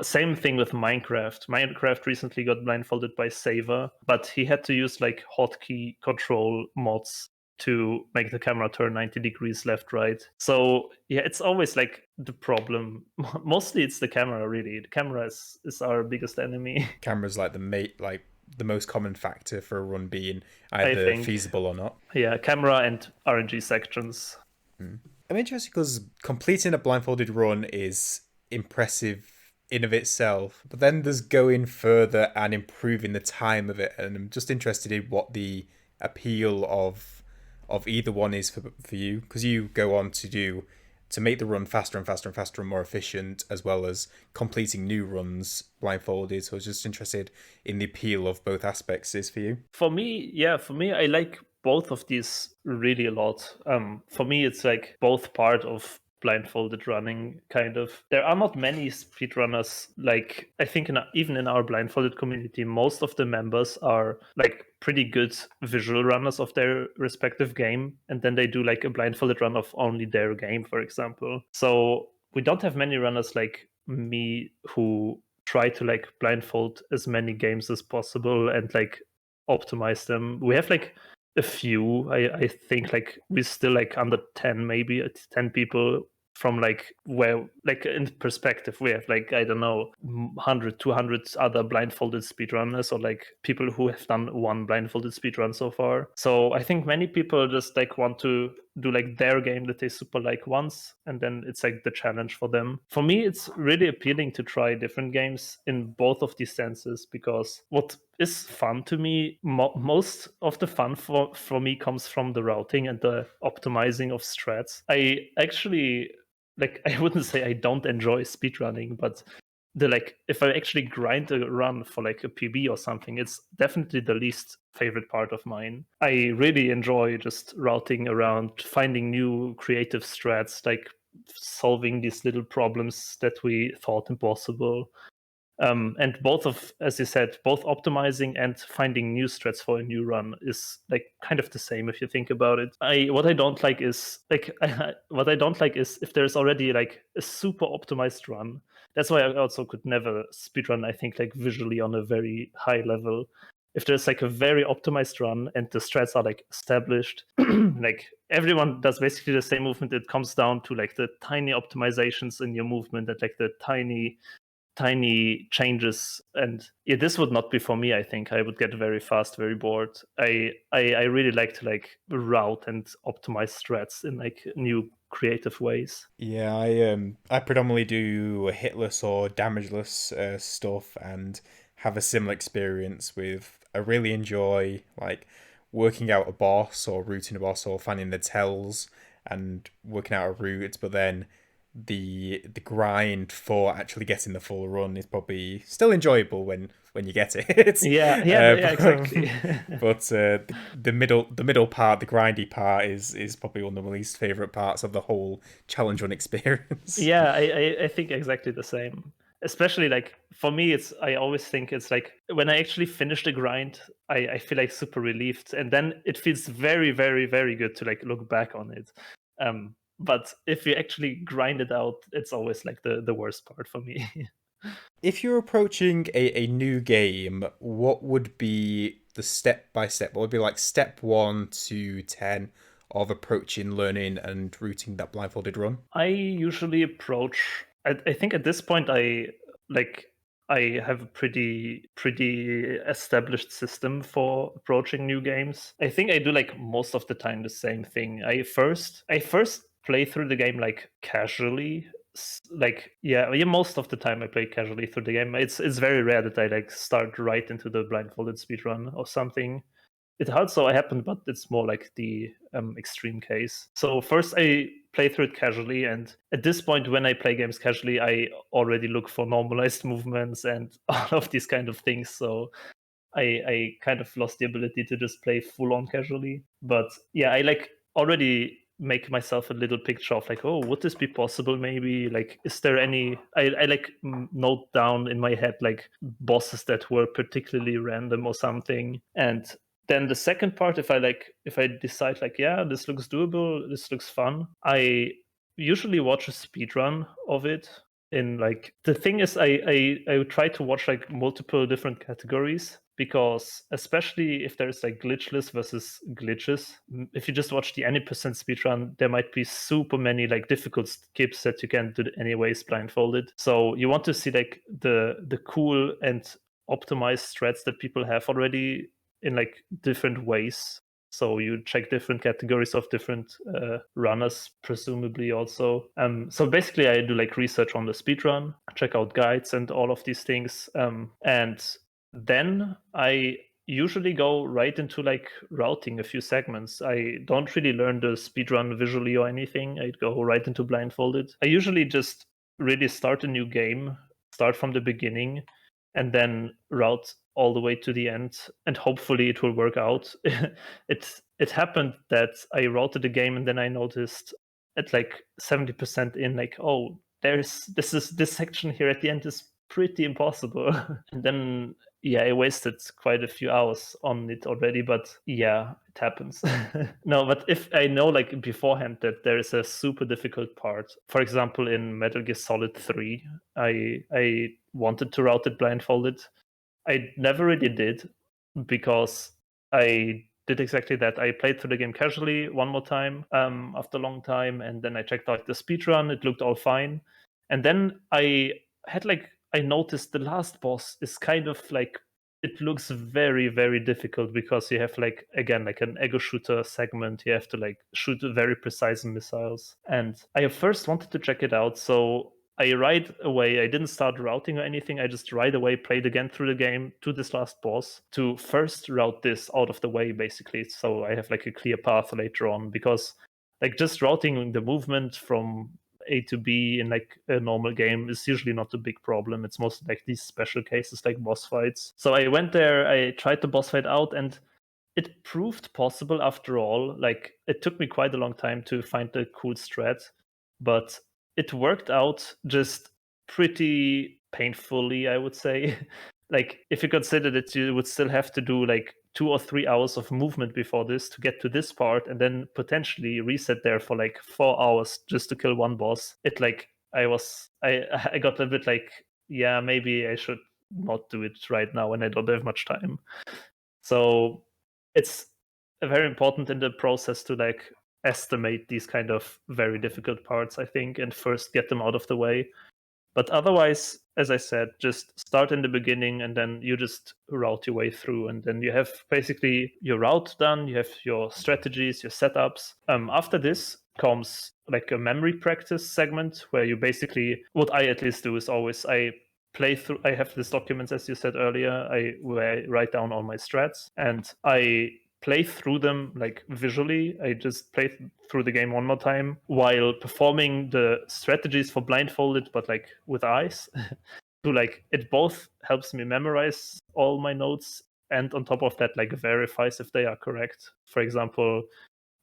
Same thing with Minecraft. Minecraft recently got blindfolded by Saver, but he had to use like hotkey control mods to make the camera turn 90 degrees left, right. So yeah, it's always like the problem. Mostly it's the camera, really. The camera is our biggest enemy. Camera's like the most common factor for a run being I either think. feasible or not. Yeah, camera and RNG sections. I'm interested because completing a blindfolded run is impressive in of itself, but then there's going further and improving the time of it, and I'm just interested in what the appeal of either one is for you, because you go on to make the run faster and faster and faster and more efficient, as well as completing new runs blindfolded. So I was just interested in the appeal of both aspects is for you. For me, I like both of these really a lot. For me, it's like both part of blindfolded running, kind of. There are not many speedrunners. Like, I think even in our blindfolded community, most of the members are like pretty good visual runners of their respective game, and then they do like a blindfolded run of only their game, for example. So we don't have many runners like me who try to like blindfold as many games as possible and like optimize them. We have like a few. I think like we're still like under 10, maybe 10 people from like where, like in perspective, we have like, I don't know, 100, 200 other blindfolded speedrunners, or like people who have done one blindfolded speedrun so far. So I think many people just like want to do like their game that they super like once, and then it's like the challenge for them. For me, it's really appealing to try different games in both of these senses, because what is fun to me, most of the fun for me comes from the routing and the optimizing of strats. I actually, like, I wouldn't say I don't enjoy speedrunning, but the like, if I actually grind a run for like a PB or something, it's definitely the least favorite part of mine. I really enjoy just routing around, finding new creative strats, like solving these little problems that we thought impossible. And both of, as you said, both optimizing and finding new strats for a new run is like kind of the same if you think about it. What I don't like is like what I don't like is if there's already like a super optimized run. That's why I also could never speedrun, I think, like visually on a very high level. If there's like a very optimized run and the strats are like established, like everyone does basically the same movement, it comes down to like the tiny optimizations in your movement and like the tiny changes. And yeah, this would not be for me. I think I would get very fast, very bored. I really like to like route and optimize strats in like new creative ways. Yeah, I predominantly do hitless or damageless stuff, and have a similar experience with. I really enjoy like working out a boss or routing a boss or finding the tells and working out a route, but then the grind for actually getting the full run is probably still enjoyable when you get it. Yeah, exactly. The middle part, the grindy part, is probably one of the least favorite parts of the whole challenge run experience. Yeah, I think exactly the same. Especially like for me, it's, I always think it's like when I actually finish the grind, I feel like super relieved, and then it feels very, very, very good to like look back on it. But if you actually grind it out, it's always like the worst part for me. If you're approaching a new game, what would be the step by step? What would be like step 1 to 10 of approaching, learning, and routing that blindfolded run? I usually approach. I think at this point like I have a pretty established system for approaching new games. I think I do like most of the time the same thing. I first play through the game like casually. Like yeah, most of the time I play casually through the game. It's very rare that I like start right into the blindfolded speedrun or something. It also happened, but it's more like the extreme case. So first I play through it casually, and at this point when I play games casually, I already look for normalized movements and all of these kind of things. So I kind of lost the ability to just play full on casually. But yeah, I like already make myself a little picture of like, oh, would this be possible? Maybe like, is there any? I like note down in my head like bosses that were particularly random or something, and then the second part, if I decide like, yeah, this looks doable, this looks fun, I usually watch a speed run of it. In like, the thing is, I try to watch like multiple different categories, because especially if there's like glitchless versus glitches, if you just watch the any percent speedrun, there might be super many like difficult skips that you can't do anyways blindfolded. So you want to see like the cool and optimized strats that people have already in like different ways. So you check different categories of different runners, presumably also. So basically, I do like research on the speedrun, check out guides and all of these things. And then I usually go right into like routing a few segments. I don't really learn the speedrun visually or anything. I go right into Blindfolded. I usually just really start a new game, start from the beginning, and then route all the way to the end, and hopefully it will work out. It happened that I routed the game and then I noticed at like 70% in, like, oh, this section here at the end is pretty impossible. And then yeah, I wasted quite a few hours on it already, but yeah, it happens. No, but if I know like beforehand that there is a super difficult part, for example, in Metal Gear Solid 3, I wanted to route it blindfolded. I never really did, because I did exactly that. I played through the game casually one more time after a long time, and then I checked out the speedrun. It looked all fine. And then I noticed the last boss is kind of like, it looks very, very difficult, because you have like, again, like an ego shooter segment. You have to like shoot very precise missiles. And I first wanted to check it out, so I right away, I didn't start routing or anything. I just right away played again through the game to this last boss to first route this out of the way, basically. So I have like a clear path later on, because like just routing the movement from A to B in like a normal game is usually not a big problem. It's mostly like these special cases like boss fights. So I went there, I tried the boss fight out, and it proved possible after all. Like, it took me quite a long time to find the cool strat, but it worked out just pretty painfully, I would say. Like, if you consider that you would still have to do like 2 or 3 hours of movement before this to get to this part, and then potentially reset there for like 4 hours just to kill one boss, it like I got a bit like, yeah, maybe I should not do it right now when I don't have much time. So it's very important in the process to like estimate these kind of very difficult parts, I think, and first get them out of the way. But otherwise, as I said, just start in the beginning and then you just route your way through. And then you have basically your route done, you have your strategies, your setups. After this comes like a memory practice segment where you basically, what I at least do is always I play through. I have these documents, as you said earlier, where I write down all my strats, and I play through them like visually. I just play through the game one more time while performing the strategies for blindfolded, but like with eyes. To like, it both helps me memorize all my notes, and on top of that, like verifies if they are correct. For example,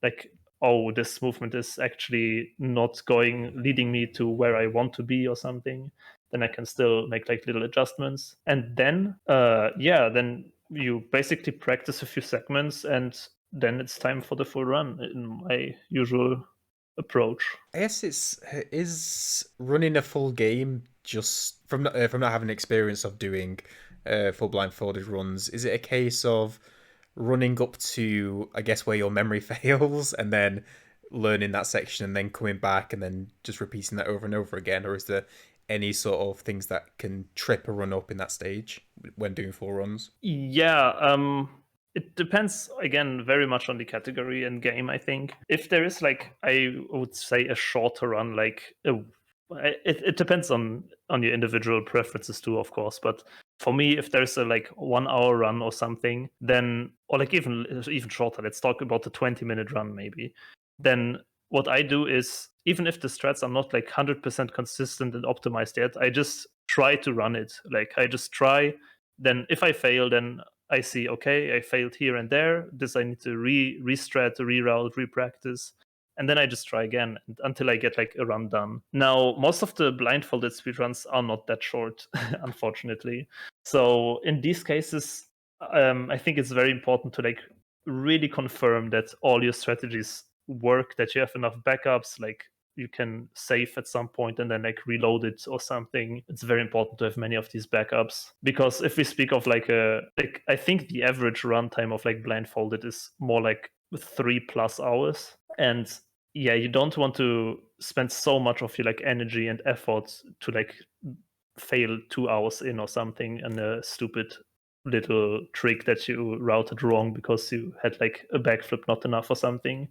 like, oh, this movement is actually not leading me to where I want to be or something, then I can still make like little adjustments. And then then you basically practice a few segments, and then it's time for the full run in my usual approach. I guess is running a full game just from not having experience of doing full blindfolded runs. Is it a case of running up to, I guess, where your memory fails and then learning that section and then coming back and then just repeating that over and over again, or is there any sort of things that can trip a run up in that stage when doing full runs? Yeah, it depends again very much on the category and game, I think. If there is like, I would say, a shorter run, like it depends on your individual preferences too, of course. But for me, if there's a like 1 hour run or something, then, or like even shorter, let's talk about the 20-minute run maybe. Then what I do is, even if the strats are not like 100% consistent and optimized yet, I just try to run it. Like, I just try. Then if I fail, then I see, okay, I failed here and there. This I need to restrat, reroute, repractice. And then I just try again until I get like a run done. Now, most of the blindfolded speedruns are not that short, unfortunately. So in these cases, I think it's very important to like really confirm that all your strategies work, that you have enough backups, like you can save at some point and then like reload it or something. It's very important to have many of these backups, because if we speak of like I think the average runtime of like blindfolded is more like 3+ hours. And yeah, you don't want to spend so much of your like energy and effort to like fail 2 hours in or something in a stupid little trick that you routed wrong because you had like a backflip not enough or something.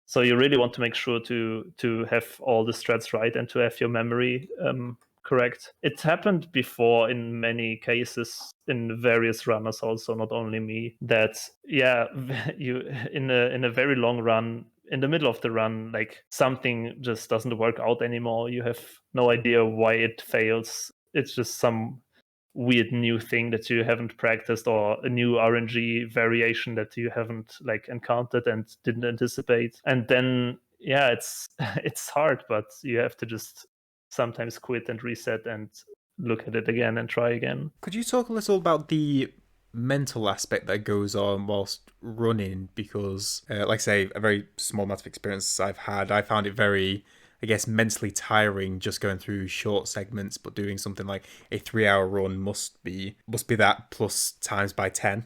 So you really want to make sure to have all the strats right and to have your memory correct. It happened before in many cases in various runners also, not only me, that you in a very long run, in the middle of the run, like something just doesn't work out anymore. You have no idea why it fails. It's just some weird new thing that you haven't practiced, or a new RNG variation that you haven't like encountered and didn't anticipate. And then it's it's hard, but you have to just sometimes quit and reset and look at it again and try again. Could you talk a little about the mental aspect that goes on whilst running? Because, like I say, a very small amount of experience I've had, I found it very, I guess, mentally tiring just going through short segments, but doing something like a 3-hour run must be that plus times by 10.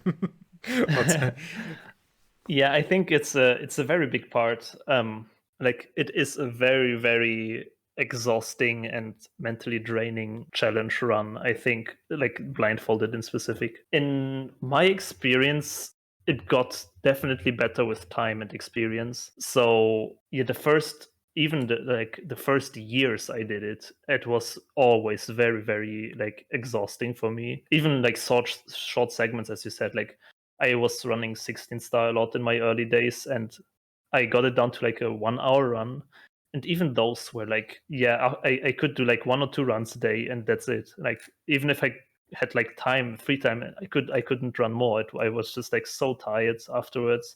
Yeah, I think it's a very big part. Like it is a very, very exhausting and mentally draining challenge run. I think, like Blindfolded in specific. In my experience, it got definitely better with time and experience. So yeah, the first years I did it, it was always very, very like exhausting for me. Even like short segments, as you said, like I was running 16 star a lot in my early days, and I got it down to like a 1 hour run. And even those were like, I could do like 1 or 2 runs a day, and that's it. Like even if I had like free time, I couldn't run more. I was just like so tired afterwards.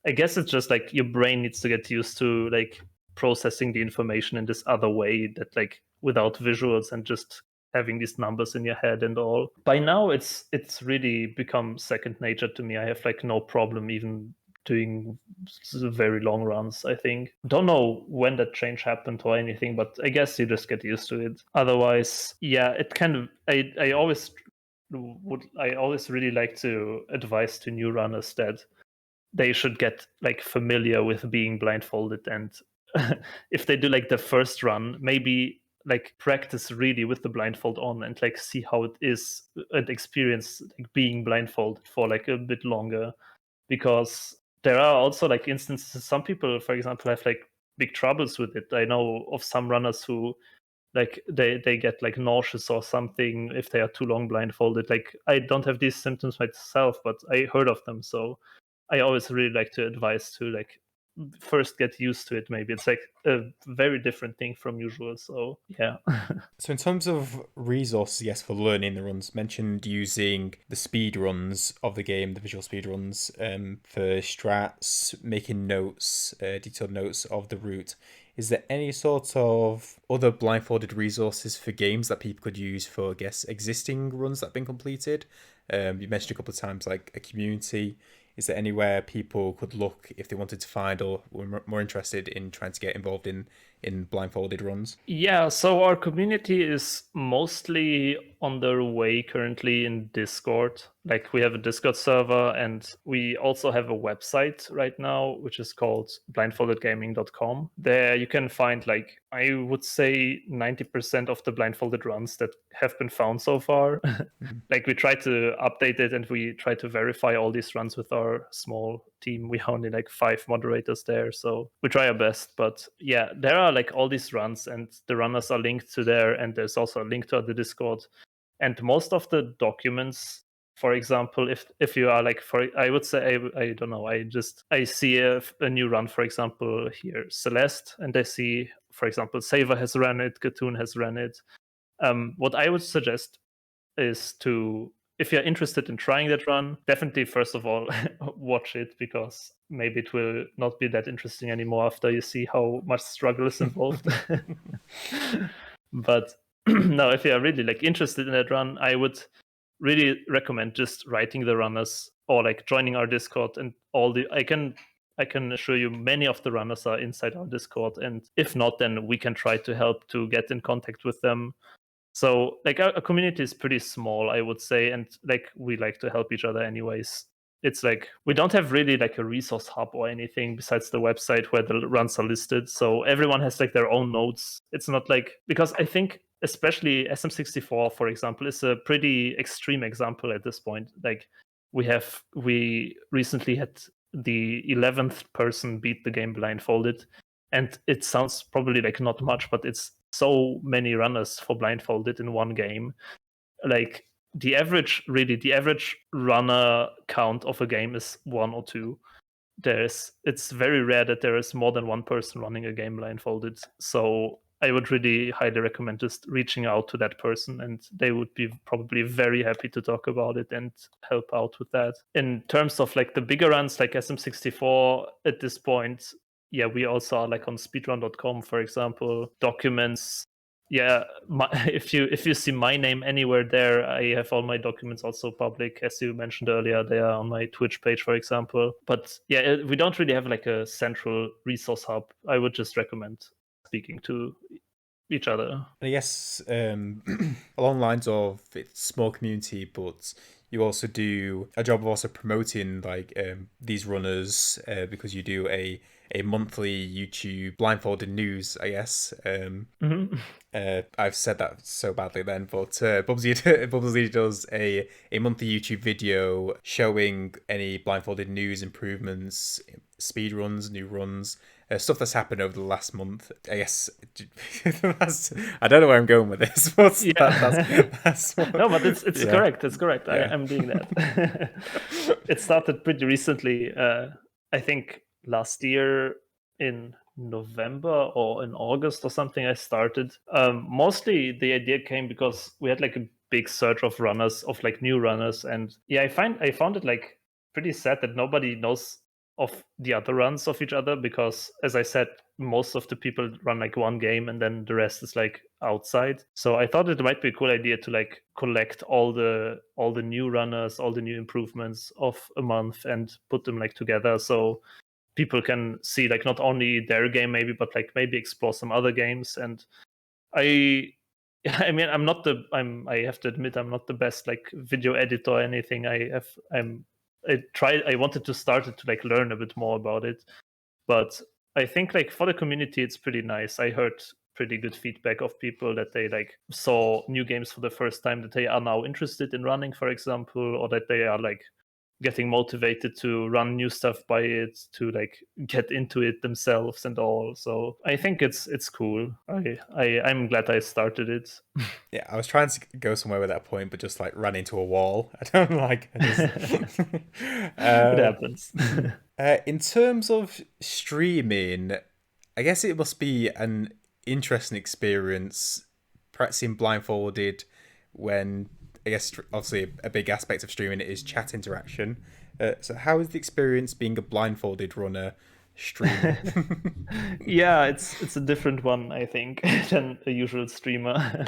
I guess it's just like your brain needs to get used to like processing the information in this other way, that like without visuals and just having these numbers in your head and all. By now it's really become second nature to me. I have like no problem even doing very long runs. I think, don't know when that change happened or anything, but I guess you just get used to it. Otherwise, it kind of I always really like to advise to new runners that they should get like familiar with being blindfolded, and if they do like the first run, maybe like practice really with the blindfold on and like see how it is and experience like being blindfolded for like a bit longer. Because there are also like instances, some people for example have like big troubles with it. I know of some runners who like they get like nauseous or something if they are too long blindfolded. Like I don't have these symptoms myself, but I heard of them. So I always really like to advise to like first get used to it. Maybe it's like a very different thing from usual. So yeah. So in terms of resources, yes, for learning the runs, mentioned using the speed runs of the game, the visual speed runs, for strats, making notes, detailed notes of the route. Is there any sort of other blindfolded resources for games that people could use for, I guess, existing runs that have been completed? You mentioned a couple of times like a community. Is there anywhere people could look if they wanted to find or were more interested in trying to get involved in blindfolded runs? Yeah, so our community is mostly on their way currently in Discord. Like we have a Discord server, and we also have a website right now, which is called blindfoldedgaming.com. There you can find like, I would say 90% of the blindfolded runs that have been found so far. Like we try to update it and we try to verify all these runs with our small team. We only like 5 moderators there, so we try our best. But yeah, there are like all these runs and the runners are linked to there, and there's also a link to the Discord. And most of the documents, for example, if you are like, I would say, I don't know, I see a new run, for example here, Celeste, and I see, for example, Saver has run it, Katoon has run it. What I would suggest is to, if you're interested in trying that run, definitely first of all watch it, because maybe it will not be that interesting anymore after you see how much struggle is involved. But no, if you're really like interested in that run, I would really recommend just writing the runners or like joining our Discord. And I can assure you many of the runners are inside our Discord, and if not, then we can try to help to get in contact with them. So like our community is pretty small, I would say, and like we like to help each other anyways. it's like we don't have really like a resource hub or anything besides the website where the runs are listed. So everyone has like their own notes. It's not like, because I think especially SM64, for example, is a pretty extreme example at this point. Like we recently had the 11th person beat the game Blindfolded, and it sounds probably like not much, but it's so many runners for Blindfolded in one game. Like the average runner count of a game is 1 or 2. It's very rare that there is more than one person running a game Blindfolded. So I would really highly recommend just reaching out to that person, and they would be probably very happy to talk about it and help out with that. In terms of like the bigger runs like SM64 at this point, yeah, we also are like on speedrun.com, for example, documents. Yeah, if you see my name anywhere there, I have all my documents also public, as you mentioned earlier. They are on my Twitch page, for example. But yeah, we don't really have like a central resource hub. I would just recommend speaking to each other. I guess along the lines of it's small community, but you also do a job of also promoting like these runners because you do a monthly YouTube blindfolded news, I guess. I've said that so badly then, but Bubzia does a monthly YouTube video showing any blindfolded news, improvements, speed runs, new runs, stuff that's happened over the last month. I guess I don't know where I'm going with this, but Yeah. that's what, No, but it's yeah. correct. It's correct. Yeah. I'm doing that. It started pretty recently. I think last year in November or in August or something. I started. Mostly the idea came because we had like a big surge of runners, of like new runners, and yeah, I found it like pretty sad that nobody knows of the other runs of each other, because as I said, most of the people run like one game and then the rest is like outside. So I thought it might be a cool idea to like collect all the new runners, all the new improvements of a month and put them like together, so people can see like not only their game maybe, but like maybe explore some other games. And I mean, I have to admit, I'm not the best like video editor or anything. I wanted to start it to like learn a bit more about it, but I think like for the community it's pretty nice. I heard pretty good feedback of people that they like saw new games for the first time, that they are now interested in running, for example, or that they are like getting motivated to run new stuff by it, to like get into it themselves and all. So I think it's cool. I'm glad I started it. Yeah, I was trying to go somewhere with that point, but just like ran into a wall. I don't like. It happens. In terms of streaming, I guess it must be an interesting experience practicing blindfolded when I guess obviously a big aspect of streaming is chat interaction. So how is the experience being a blindfolded runner streamer? Yeah, it's a different one, I think, than a usual streamer.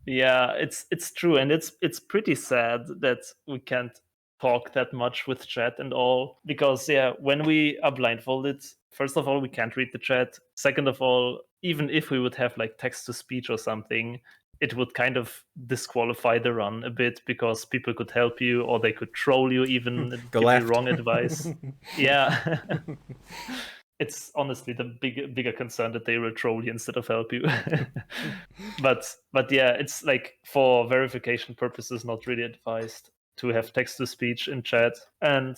Yeah, it's true, and it's pretty sad that we can't talk that much with chat and all, because yeah, when we are blindfolded, first of all, we can't read the chat. Second of all, even if we would have like text to speech or something, it would kind of disqualify the run a bit, because people could help you or they could troll you even and give you wrong advice. Yeah. It's honestly the bigger concern that they will troll you instead of help you. but yeah, it's like for verification purposes not really advised to have text to speech in chat. And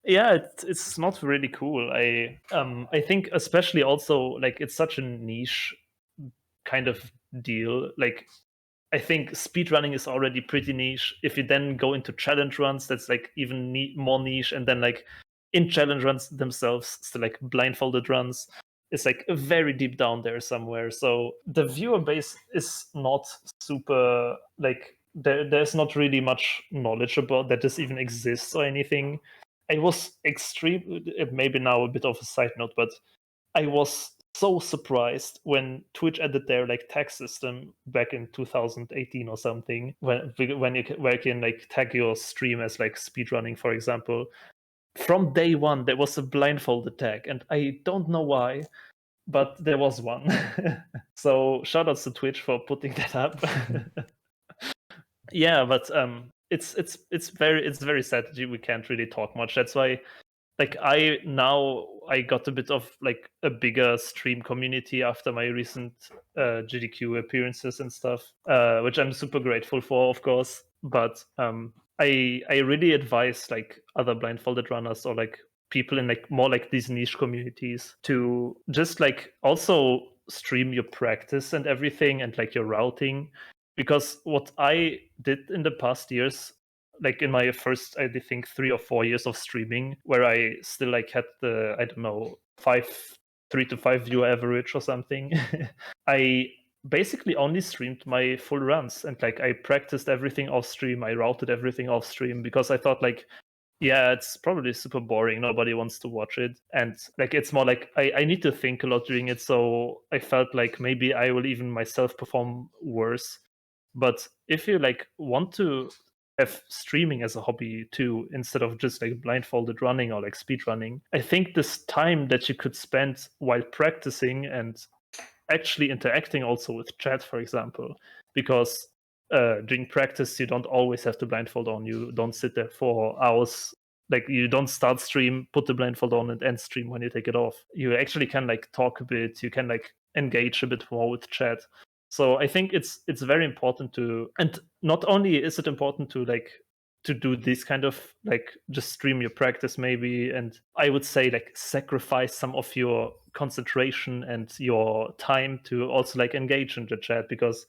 yeah, it's not really cool. I think especially also like it's such a niche kind of deal. Like I think speedrunning is already pretty niche. If you then go into challenge runs, that's like even more niche. And then like in challenge runs themselves, so like blindfolded runs, it's like very deep down there somewhere. So the viewer base is not super like there's not really much knowledge about that this even exists or anything. I was maybe now a bit of a side note, but I was so surprised when Twitch added their like tag system back in 2018 or something, where you can like tag your stream as like speedrunning, for example. From day one, there was a blindfolded tag, and I don't know why, but there was one. So shout outs to Twitch for putting that up. Yeah, but it's very sad that we can't really talk much. That's why like I got a bit of like a bigger stream community after my recent GDQ appearances and stuff, which I'm super grateful for, of course. But I really advise like other blindfolded runners or like people in like more like these niche communities to just like also stream your practice and everything and like your routing, because what I did in the past years, like in my first I think 3 or 4 years of streaming, where I still like had the, I don't know, 3 to 5 viewer average or something. I basically only streamed my full runs, and like I practiced everything off stream, I routed everything off stream, because I thought like, yeah, it's probably super boring, nobody wants to watch it, and like it's more like I need to think a lot doing it. So I felt like maybe I will even myself perform worse. But if you like want to have streaming as a hobby too, instead of just like blindfolded running or like speed running, I think this time that you could spend while practicing and actually interacting also with chat, for example, because during practice you don't always have to blindfold on. You don't sit there for hours. Like you don't start stream, put the blindfold on, and end stream when you take it off. You actually can like talk a bit. You can like engage a bit more with chat. So I think it's very important to, and not only is it important to like to do this kind of like just stream your practice maybe, and I would say like sacrifice some of your concentration and your time to also like engage in the chat, because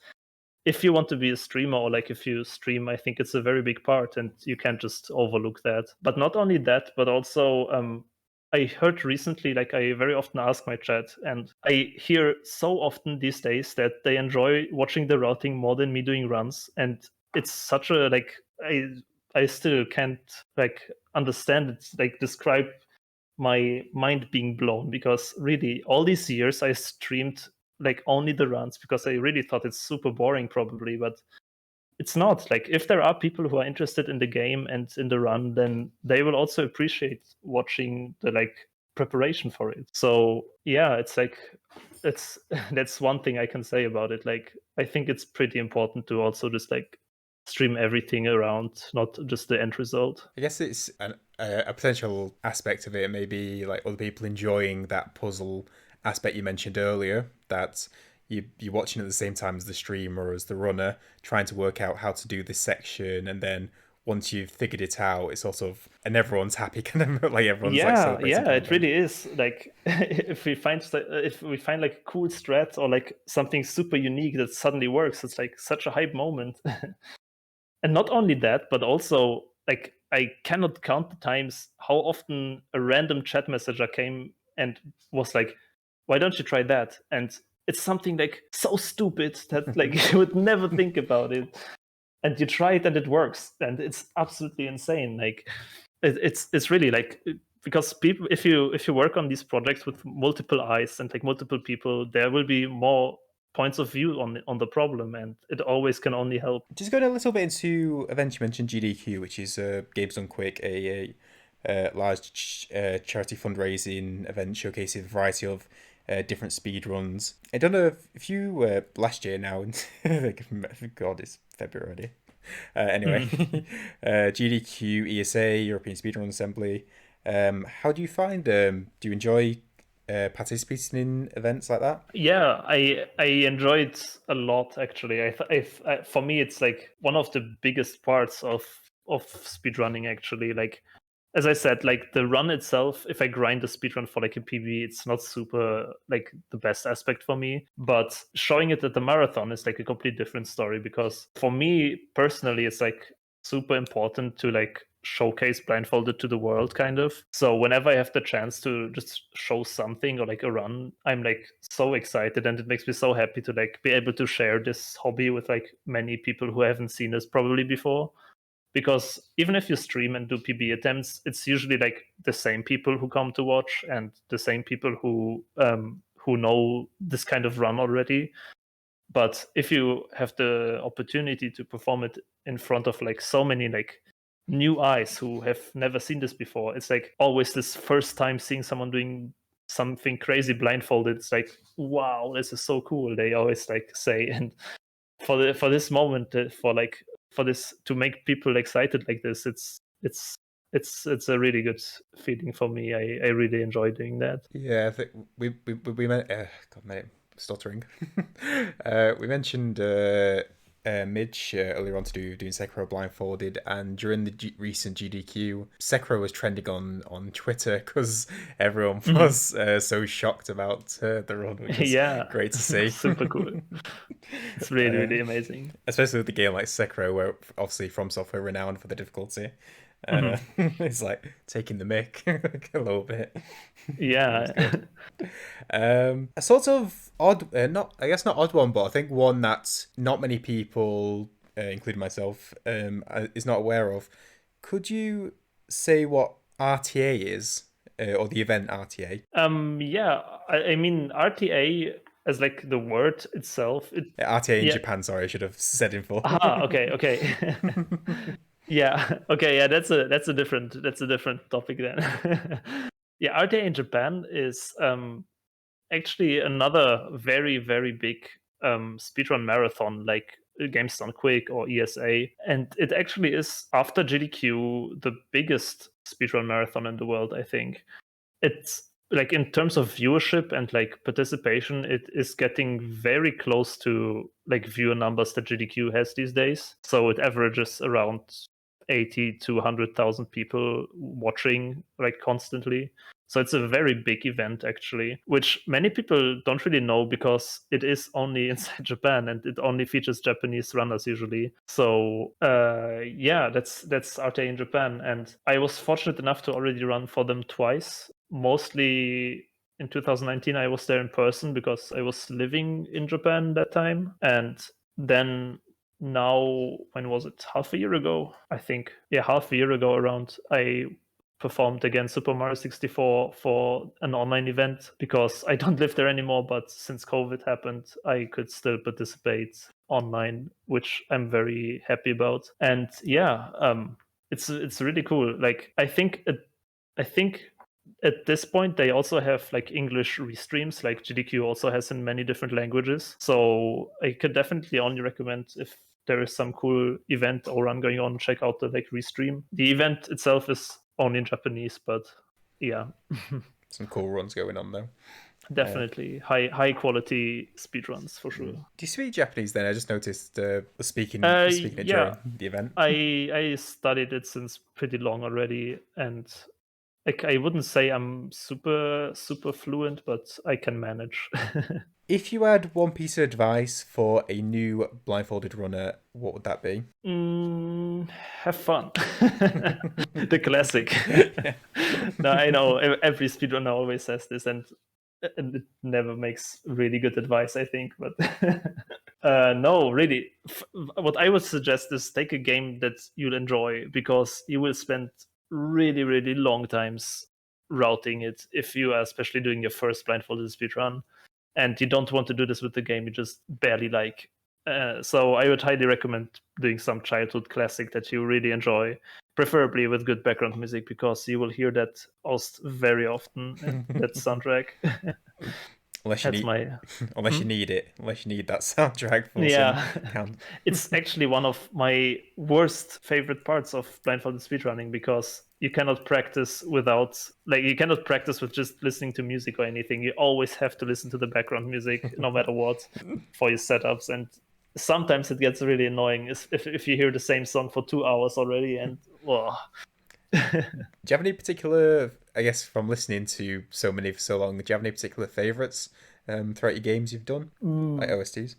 if you want to be a streamer or like if you stream, I think it's a very big part and you can't just overlook that. But not only that, but also I heard recently, like I very often ask my chat, and I hear so often these days that they enjoy watching the routing more than me doing runs. And it's such a like I still can't like understand it, like describe my mind being blown, because really all these years I streamed like only the runs because I really thought it's super boring probably, but it's not. Like if there are people who are interested in the game and in the run, then they will also appreciate watching the like preparation for it. So yeah, it's like it's that's one thing I can say about it. Like I think it's pretty important to also just like stream everything around, not just the end result. I guess it's a potential aspect of it, maybe like other people enjoying that puzzle aspect you mentioned earlier, that you're watching at the same time as the streamer or as the runner, trying to work out how to do this section, and then once you've figured it out, it's sort of, and everyone's happy, kind of like everyone's like celebrating. Yeah, it really is. Like if we find like a cool strat or like something super unique that suddenly works, it's like such a hype moment. And not only that, but also like I cannot count the times how often a random chat messenger came and was like, "Why don't you try that?" And it's something like so stupid that like you would never think about it, and you try it and it works, and it's absolutely insane. Like it's really like, because people, if you work on these projects with multiple eyes and like multiple people, there will be more points of view on the problem, and it always can only help. Just going a little bit into events, you mentioned GDQ, which is Games Done Quick, a large charity fundraising event showcasing a variety of different speed runs. I don't know if you last year now, God, it's February already. Anyway, GDQ, ESA, European Speedrun Assembly. How do you find them? Do you enjoy participating in events like that? Yeah, I enjoy it a lot actually. For me, it's like one of the biggest parts of speedrunning actually. Like as I said, like the run itself, if I grind the speedrun for like a PB, it's not super like the best aspect for me. But showing it at the marathon is like a complete different story, because for me personally, it's like super important to like showcase blindfolded to the world kind of. So whenever I have the chance to just show something or like a run, I'm like so excited, and it makes me so happy to like be able to share this hobby with like many people who haven't seen this probably before. Because even if you stream and do PB attempts, it's usually like the same people who come to watch and the same people who know this kind of run already. But if you have the opportunity to perform it in front of like so many like new eyes who have never seen this before, it's like always this first time seeing someone doing something crazy blindfolded. It's like, wow, this is so cool, they always like say. And for this moment, for like for this to make people excited like this, it's a really good feeling for me. I really enjoy doing that. Yeah, I think we meant God, mate, stuttering. We mentioned Midge earlier on to doing Sekiro Blindfolded, and during the recent GDQ, Sekiro was trending on Twitter because everyone was so shocked about the run, which is Yeah, great to see. super cool. It's really really amazing, especially with the game like Sekiro, where obviously From Software renowned for the difficulty. It's like taking the mick a little bit. Yeah. A sort of odd, not I guess not odd one, but I think one that not many people, including myself, is not aware of. Could you say what RTA is, or the event RTA? Yeah, I mean RTA as like the word itself. RTA in Yeah. Japan. Sorry, I should have said in full. Okay. Yeah, okay, yeah, that's a different topic then. Yeah, RTA in Japan is actually another very very big speedrun marathon, like Games Done Quick or ESA, and it actually is, after GDQ, the biggest speedrun marathon in the world, I think. It's like, in terms of viewership and like participation, it is getting very close to like viewer numbers that GDQ has these days. So it averages around 80 to 100,000 people watching like constantly. So it's a very big event actually, which many people don't really know because it is only inside Japan and it only features Japanese runners usually. So yeah, that's RTA in Japan, and I was fortunate enough to already run for them twice. Mostly in 2019, I was there in person because I was living in Japan that time, and then now, when was it? Half a year ago, I think. Yeah, half a year ago around, I performed again Super Mario 64 for an online event because I don't live there anymore, but since COVID happened, I could still participate online, which I'm very happy about. And yeah, it's really cool. Like I think at this point they also have like English restreams, like GDQ also has in many different languages. So I could definitely only recommend, if there is some cool event or run going on, check out the like restream. The event itself is only in Japanese, but yeah. Some cool runs going on though. Definitely high quality speedruns for sure. Do you speak Japanese then? I just noticed speaking it Yeah, during the event. I studied it since pretty long already, and like I wouldn't say I'm super fluent, but I can manage. If you had one piece of advice for a new blindfolded runner, what would that be? Have fun. The classic. No, I know every speedrunner always says this, and it never makes really good advice, I think. But no, really, what I would suggest is take a game that you'll enjoy, because you will spend really long times routing it if you are especially doing your first blindfolded speedrun, and you don't want to do this with the game you just barely like. So I would highly recommend doing some childhood classic that you really enjoy, preferably with good background music, because you will hear that very often in that soundtrack. Unless you That's need, my unless you need it, unless you need that soundtrack for some yeah. count. It's actually one of my worst favorite parts of blindfolded speedrunning, because you cannot practice with just listening to music or anything. You always have to listen to the background music no matter what for your setups, and sometimes it gets really annoying if you hear the same song for 2 hours already, and well. Do you have any particular, I guess, from listening to so many for so long, do you have any particular favorites throughout your games you've done, like OSTs?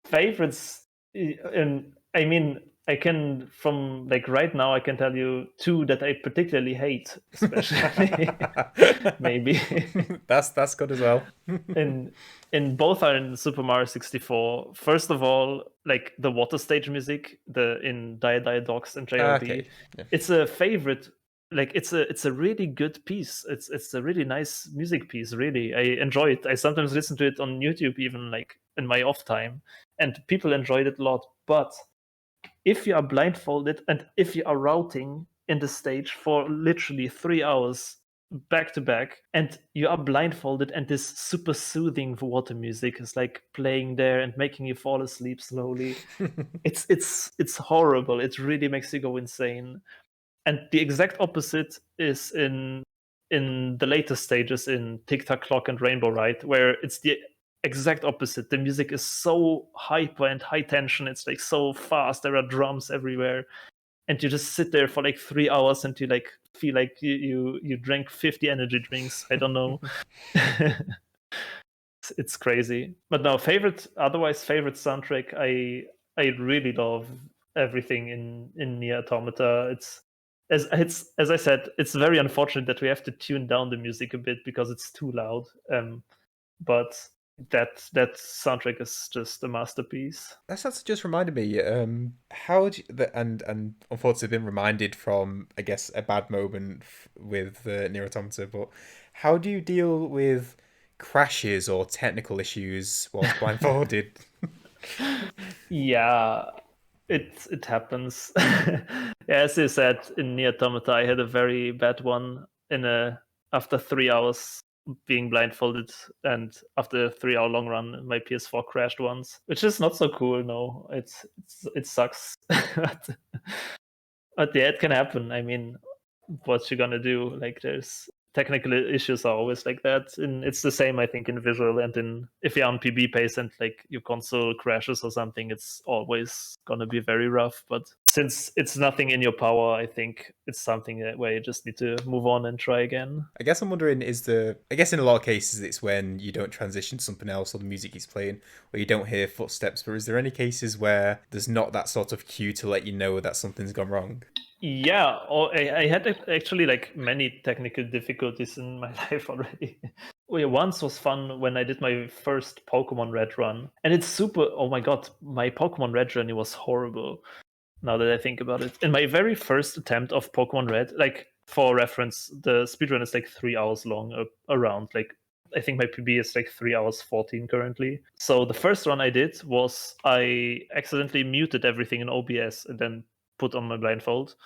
Favorites, and I mean, I can, from like right now, I can tell you two that I particularly hate, especially. Maybe. That's good as well. In both are in Super Mario 64. First of all, like the water stage music, in Dire Dogs and JRB, Okay. Yeah. it's a favorite. Like it's a really good piece. It's a really nice music piece. Really, I enjoy it. I sometimes listen to it on YouTube, even like in my off time, and people enjoyed it a lot. But if you are blindfolded and if you are routing in the stage for literally 3 hours, back to back, and you are blindfolded, and this super soothing water music is like playing there and making you fall asleep slowly. It's horrible. It really makes you go insane. And the exact opposite is in the later stages in Tick Tack Clock and Rainbow Ride, where it's the exact opposite. The music is so hyper and high tension. It's like so fast. There are drums everywhere, and you just sit there for like 3 hours and you like feel like you drank 50 energy drinks. I don't know. It's crazy. But no, otherwise favorite soundtrack. I really love everything in Nier Automata. As I said, it's very unfortunate that we have to tune down the music a bit because it's too loud. But that soundtrack is just a masterpiece. That's just reminded me. How do you, and unfortunately been reminded from, I guess, a bad moment with Nier Automata. But how do you deal with crashes or technical issues whilst blindfolded? Yeah, it happens. Yeah, as you said, in Nier Automata, I had a very bad one after 3 hours being blindfolded, and after a 3 hour long run, my PS4 crashed once, which is not so cool. No, it sucks. But yeah, it can happen. I mean, what you gonna do? Like, there's technical issues are always like that, and it's the same, I think, in visual and in if you're on PB pace and like your console crashes or something, it's always gonna be very rough. But since it's nothing in your power, I think it's something where you just need to move on and try again. I guess I'm wondering, I guess in a lot of cases it's when you don't transition to something else or the music is playing or you don't hear footsteps, but is there any cases where there's not that sort of cue to let you know that something's gone wrong? Yeah, I had actually like many technical difficulties in my life already. Once was fun when I did my first Pokemon Red run, and it's super. Oh my god, my Pokemon Red journey was horrible. Now that I think about it, in my very first attempt of Pokemon Red, like for reference, the speedrun is like 3 hours long around. Like I think my PB is like 3 hours 14 currently. So the first run I did was I accidentally muted everything in OBS and then put on my blindfold.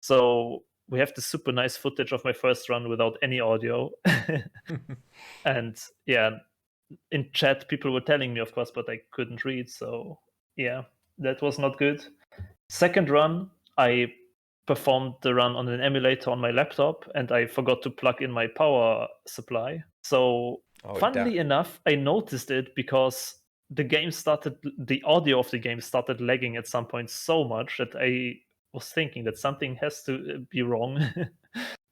So we have the super nice footage of my first run without any audio. And yeah, in chat, people were telling me, of course, but I couldn't read. So yeah, that was not good. Second run, I performed the run on an emulator on my laptop and I forgot to plug in my power supply. So, Oh, funnily enough, I noticed it because the audio of the game started lagging at some point so much that I was thinking that something has to be wrong.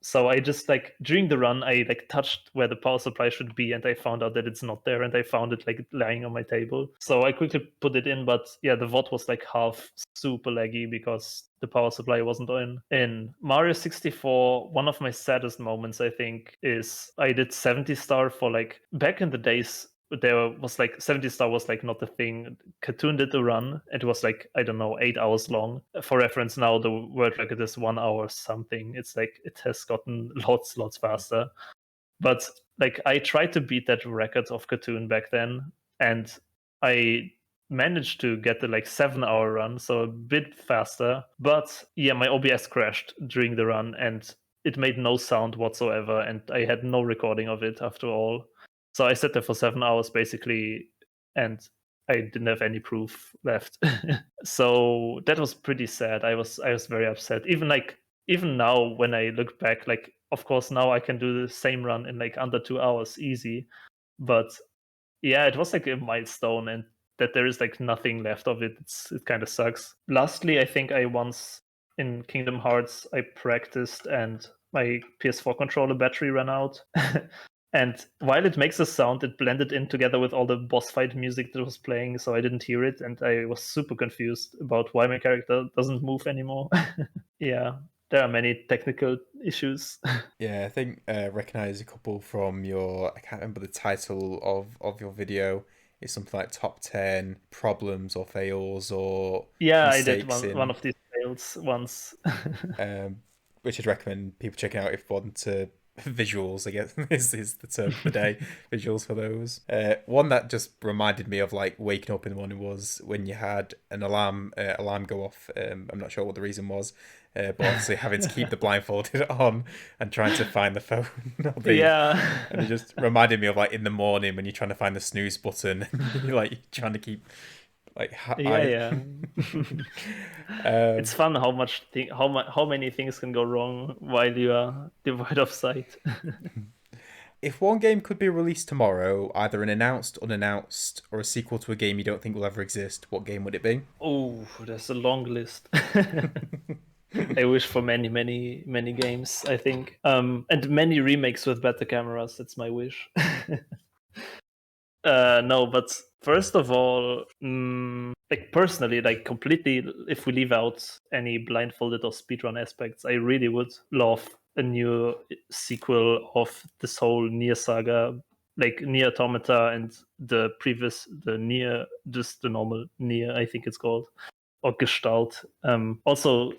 So I just like during the run, I like touched where the power supply should be, and I found out that it's not there, and I found it like lying on my table. So I quickly put it in, but yeah, the VOD was like half super laggy because the power supply wasn't in. In Mario 64, one of my saddest moments, I think, is I did 70 star for like back in the days there was like 70 star was like not a thing. Cartoon did the run. It was like I don't know 8 hours long. For reference, now the world record is 1 hour something. It's like it has gotten lots faster. But like I tried to beat that record of Cartoon back then, and I managed to get the like 7 hour run, so a bit faster. But yeah, my OBS crashed during the run, and it made no sound whatsoever, and I had no recording of it after all. So I sat there for 7 hours basically, and I didn't have any proof left. So that was pretty sad. I was very upset. Even now when I look back, like of course now I can do the same run in like under 2 hours easy. But yeah, it was like a milestone, and that there is like nothing left of it. It kind of sucks. Lastly, I think I once in Kingdom Hearts I practiced and my PS4 controller battery ran out. And while it makes a sound, it blended in together with all the boss fight music that was playing, so I didn't hear it, and I was super confused about why my character doesn't move anymore. Yeah, there are many technical issues. Yeah, I think recognize a couple from your. I can't remember the title of your video. It's something like top 10 problems or fails or Yeah, I did mistakes one in. of these fails once. Um, which I'd recommend people checking out if you want to visuals, I guess, is the term for the day. Visuals for those. One that just reminded me of like waking up in the morning was when you had an alarm go off. I'm not sure what the reason was, but obviously having to keep the blindfolded on and trying to find the phone. Yeah. And it just reminded me of like in the morning when you're trying to find the snooze button and you're like trying to keep like Yeah. It's fun how how many things can go wrong while you are devoid of sight. If one game could be released tomorrow, either an announced, unannounced, or a sequel to a game you don't think will ever exist, what game would it be? Oh, there's a long list. I wish for many, many, many games, I think. And many remakes with better cameras. That's my wish. No, but first of all, like personally, like completely, if we leave out any blindfolded or speedrun aspects, I really would love a new sequel of this whole Nier saga, like Nier Automata and the Nier, just the normal Nier, I think it's called, or Gestalt. Also,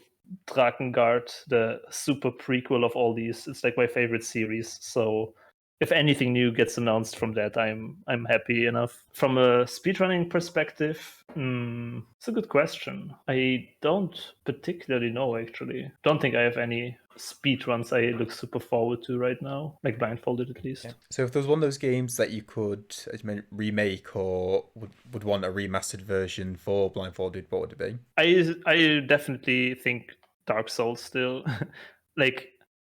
Drakengard, the super prequel of all these, it's like my favorite series. So if anything new gets announced from that, I'm happy enough. From a speedrunning perspective, it's a good question. I don't particularly know, actually. Don't think I have any speedruns I look super forward to right now, like Blindfolded at least. Yeah. So if there was one of those games that you could, as you mentioned, remake or would want a remastered version for Blindfolded, what would it be? I definitely think Dark Souls still. Like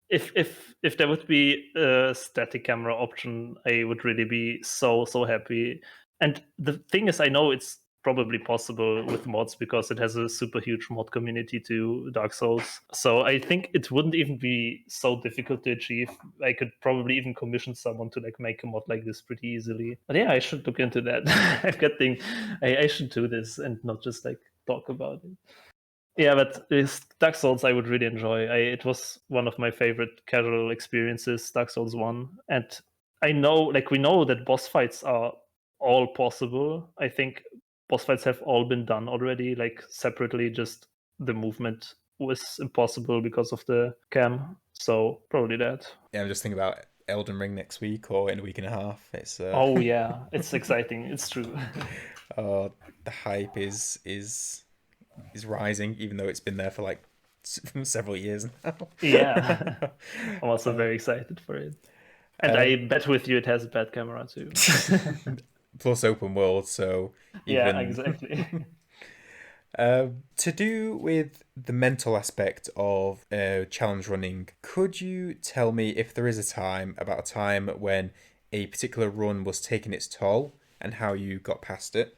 if there would be a static camera option, I would really be so happy. And the thing is, I know it's probably possible with mods because it has a super huge mod community to Dark Souls. So I think it wouldn't even be so difficult to achieve. I could probably even commission someone to like make a mod like this pretty easily. But yeah, I should look into that. I've got thing. I should do this and not just like talk about it. Yeah, but this Dark Souls I would really enjoy. It was one of my favorite casual experiences, Dark Souls 1. And I know, like, we know that boss fights are all possible. I think boss fights have all been done already, like, separately, just the movement was impossible because of the cam. So, probably that. Yeah, I'm just thinking about Elden Ring next week or in a week and a half. It's Oh, yeah, it's exciting. It's true. the hype is rising, even though it's been there for like several years now. Yeah, I'm also very excited for it. And I bet with you it has a bad camera too. Plus open world, so even Yeah, exactly. To do with the mental aspect of challenge running, could you tell me if there is about a time when a particular run was taking its toll and how you got past it?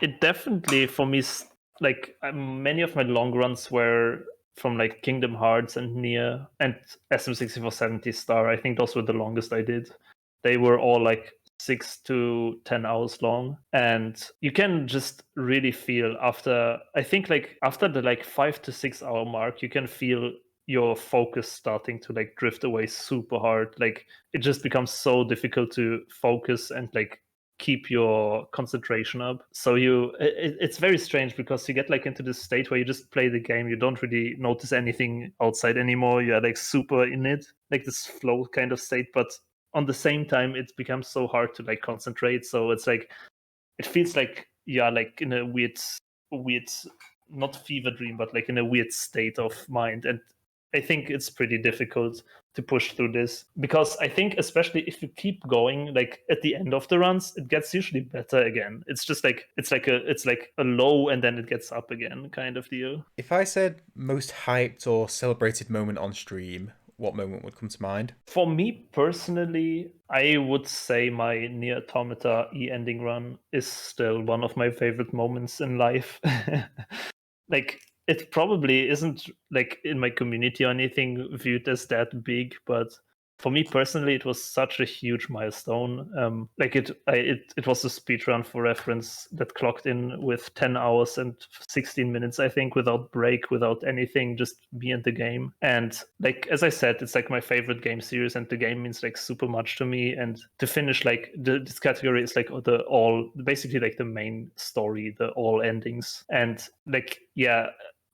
It definitely, for me, like many of my long runs were from like Kingdom Hearts and Nier and SM6470 Star. I think those were the longest I did. They were all like 6 to 10 hours long, and you can just really feel after, I think, like after the like 5 to 6 hour mark, you can feel your focus starting to like drift away super hard. Like it just becomes so difficult to focus and like keep your concentration up. So it's very strange because you get like into this state where you just play the game, you don't really notice anything outside anymore, you're like super in it, like this flow kind of state. But on the same time, it becomes so hard to like concentrate. So it's like it feels like you're like in a weird not fever dream, but like in a weird state of mind. And I think it's pretty difficult to push through this because I think especially if you keep going, like at the end of the runs, it gets usually better again. It's just like it's like a low and then it gets up again kind of deal. If I said most hyped or celebrated moment on stream, what moment would come to mind? For me personally, I would say my Nier Automata e-ending run is still one of my favorite moments in life. Like it probably isn't like in my community or anything viewed as that big, but for me personally, it was such a huge milestone. Like it was a speed run for reference that clocked in with 10 hours and 16 minutes, I think, without break, without anything, just me and the game. And like as I said, it's like my favorite game series, and the game means like super much to me. And to finish, like this category is like basically like the main story, the all endings, and like yeah.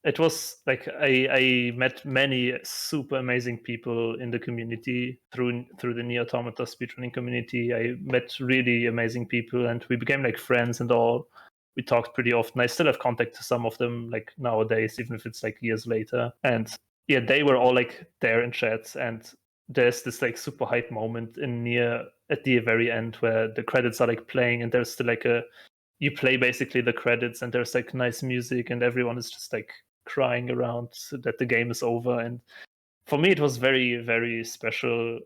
it was like I met many super amazing people in the community through the Nigh-impossible speedrunning community. I met really amazing people, and we became like friends and all. We talked pretty often. I still have contact to some of them like nowadays, even if it's like years later. And yeah, they were all like there in chats, and there's this like super hype moment in near at the very end where the credits are like playing, and there's still like you play basically the credits, and there's like nice music, and everyone is just like crying around that the game is over. And for me, it was very, very special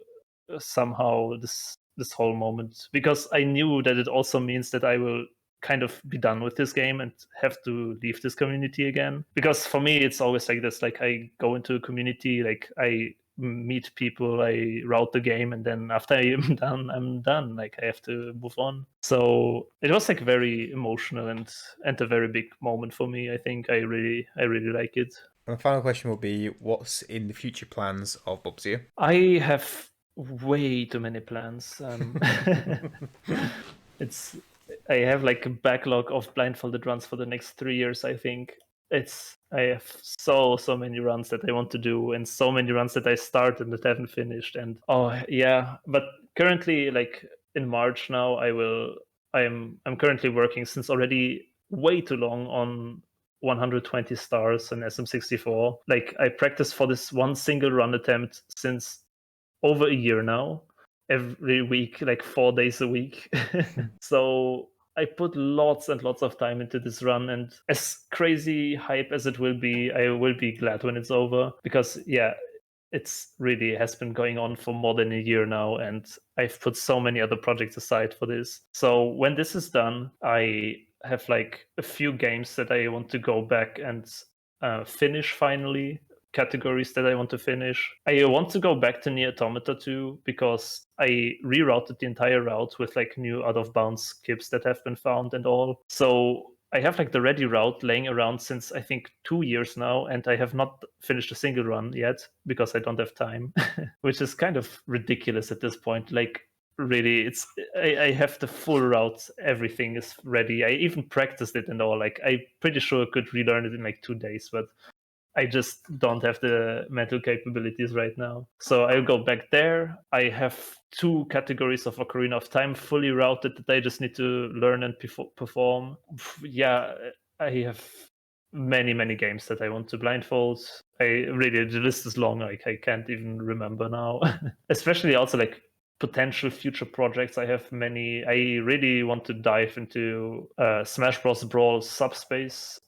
somehow this whole moment, because I knew that it also means that I will kind of be done with this game and have to leave this community again. Because for me, it's always like this: like I go into a community, like I meet people, I route the game, and then after I'm done. Like I have to move on. So it was like very emotional and a very big moment for me. I think I really like it. And the final question will be, what's in the future plans of Bubzia? I have way too many plans. It's I have like a backlog of blindfolded runs for the next 3 years. I think I have so many runs that I want to do, and so many runs that I started that haven't finished. And oh yeah, but currently, like in March now, I'm currently working since already way too long on 120 stars on SM64. Like I practiced for this one single run attempt since over a year now, every week, like 4 days a week. So I put lots and lots of time into this run, and as crazy hype as it will be, I will be glad when it's over, because yeah, it's really has been going on for more than a year now, and I've put so many other projects aside for this. So when this is done, I have like a few games that I want to go back and finish finally, categories that I want to finish. I want to go back to Nier Automata too, because I rerouted the entire route with like new out of bounds skips that have been found and all. So I have like the ready route laying around since I think 2 years now, and I have not finished a single run yet because I don't have time, which is kind of ridiculous at this point. Like really, I have the full route, everything is ready. I even practiced it and all. Like I'm pretty sure I could relearn it in like 2 days, but I just don't have the mental capabilities right now. So I'll go back there. I have 2 categories of Ocarina of Time fully routed that I just need to learn and perform. Yeah, I have many games that I want to blindfold. The list is long. Like I can't even remember now. Especially also like potential future projects. I have many. I really want to dive into Smash Bros. Brawl Subspace.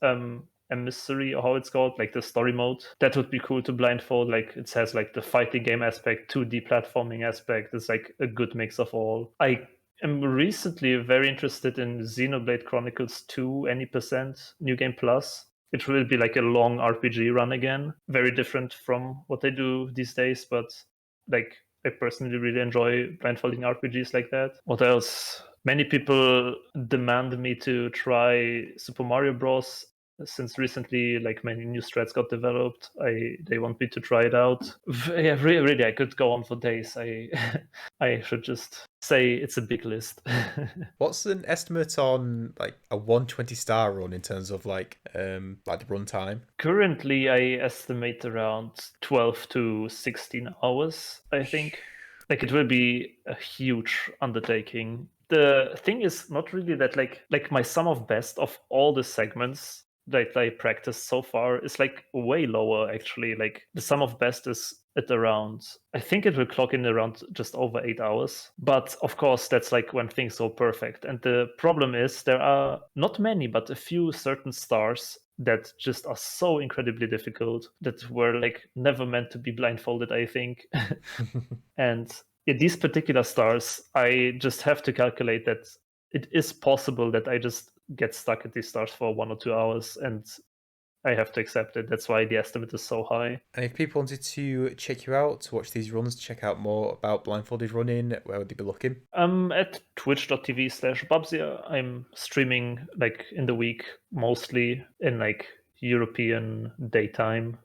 A mystery, or how it's called, like the story mode. That would be cool to blindfold. Like it has like the fighting game aspect, 2D platforming aspect. It's like a good mix of all. I am recently very interested in Xenoblade Chronicles 2 Any% New Game Plus. It will be like a long RPG run again, very different from what I do these days, but like I personally really enjoy blindfolding RPGs like that. What else? Many people demand me to try Super Mario Bros. Since recently, like many new strats got developed. They want me to try it out. Yeah, really, I could go on for days. I should just say it's a big list. What's an estimate on like a 120 star run in terms of like the runtime? Currently, I estimate around 12 to 16 hours, I think. Like it will be a huge undertaking. The thing is not really that like my sum of best of all the segments that I practiced so far is like way lower actually. Like the sum of best is at around, I think it will clock in around just over 8 hours. But of course that's like when things go perfect. And the problem is there are not many, but a few certain stars that just are so incredibly difficult that were like never meant to be blindfolded, I think. And in these particular stars, I just have to calculate that it is possible that I just get stuck at these stars for 1 or 2 hours, and I have to accept it. That's why the estimate is so high. And if people wanted to check you out, to watch these runs, check out more about blindfolded running, where would they be looking? At twitch.tv/Bubzia, I'm streaming like in the week, mostly in like European daytime.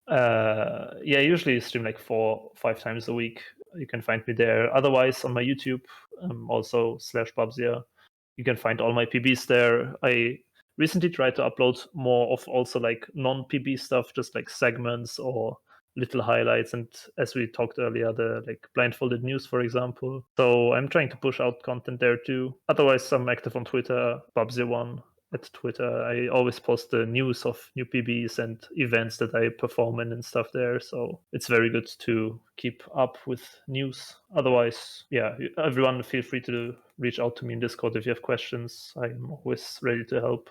Yeah, I usually stream like 4-5 times a week. You can find me there. Otherwise, on my YouTube, also /Bubzia, you can find all my PBs there. I recently tried to upload more of also like non-PB stuff, just like segments or little highlights, and as we talked earlier, the like blindfolded news, for example. So I'm trying to push out content there too. Otherwise, I'm active on Twitter, Bubzia1 at Twitter. I always post the news of new PBs and events that I perform in and stuff there. So it's very good to keep up with news. Otherwise, yeah, everyone feel free to reach out to me in Discord if you have questions. I'm always ready to help.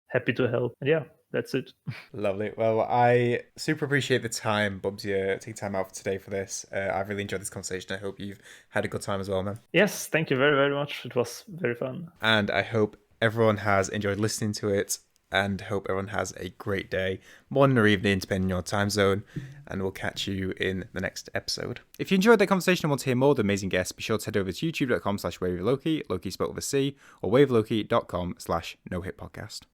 Happy to help. And yeah, that's it. Lovely. Well, I super appreciate the time, Bubzia, taking time out for today for this. I've really enjoyed this conversation. I hope you've had a good time as well, man. Yes, thank you very, very much. It was very fun. And I hope everyone has enjoyed listening to it, and hope everyone has a great day, morning or evening, depending on your time zone. And we'll catch you in the next episode. If you enjoyed that conversation and want to hear more of the amazing guests, be sure to head over to youtube.com/WayOfLoci, Loki spelled with a C, or WayOfLoci.com/NoHitPodcast.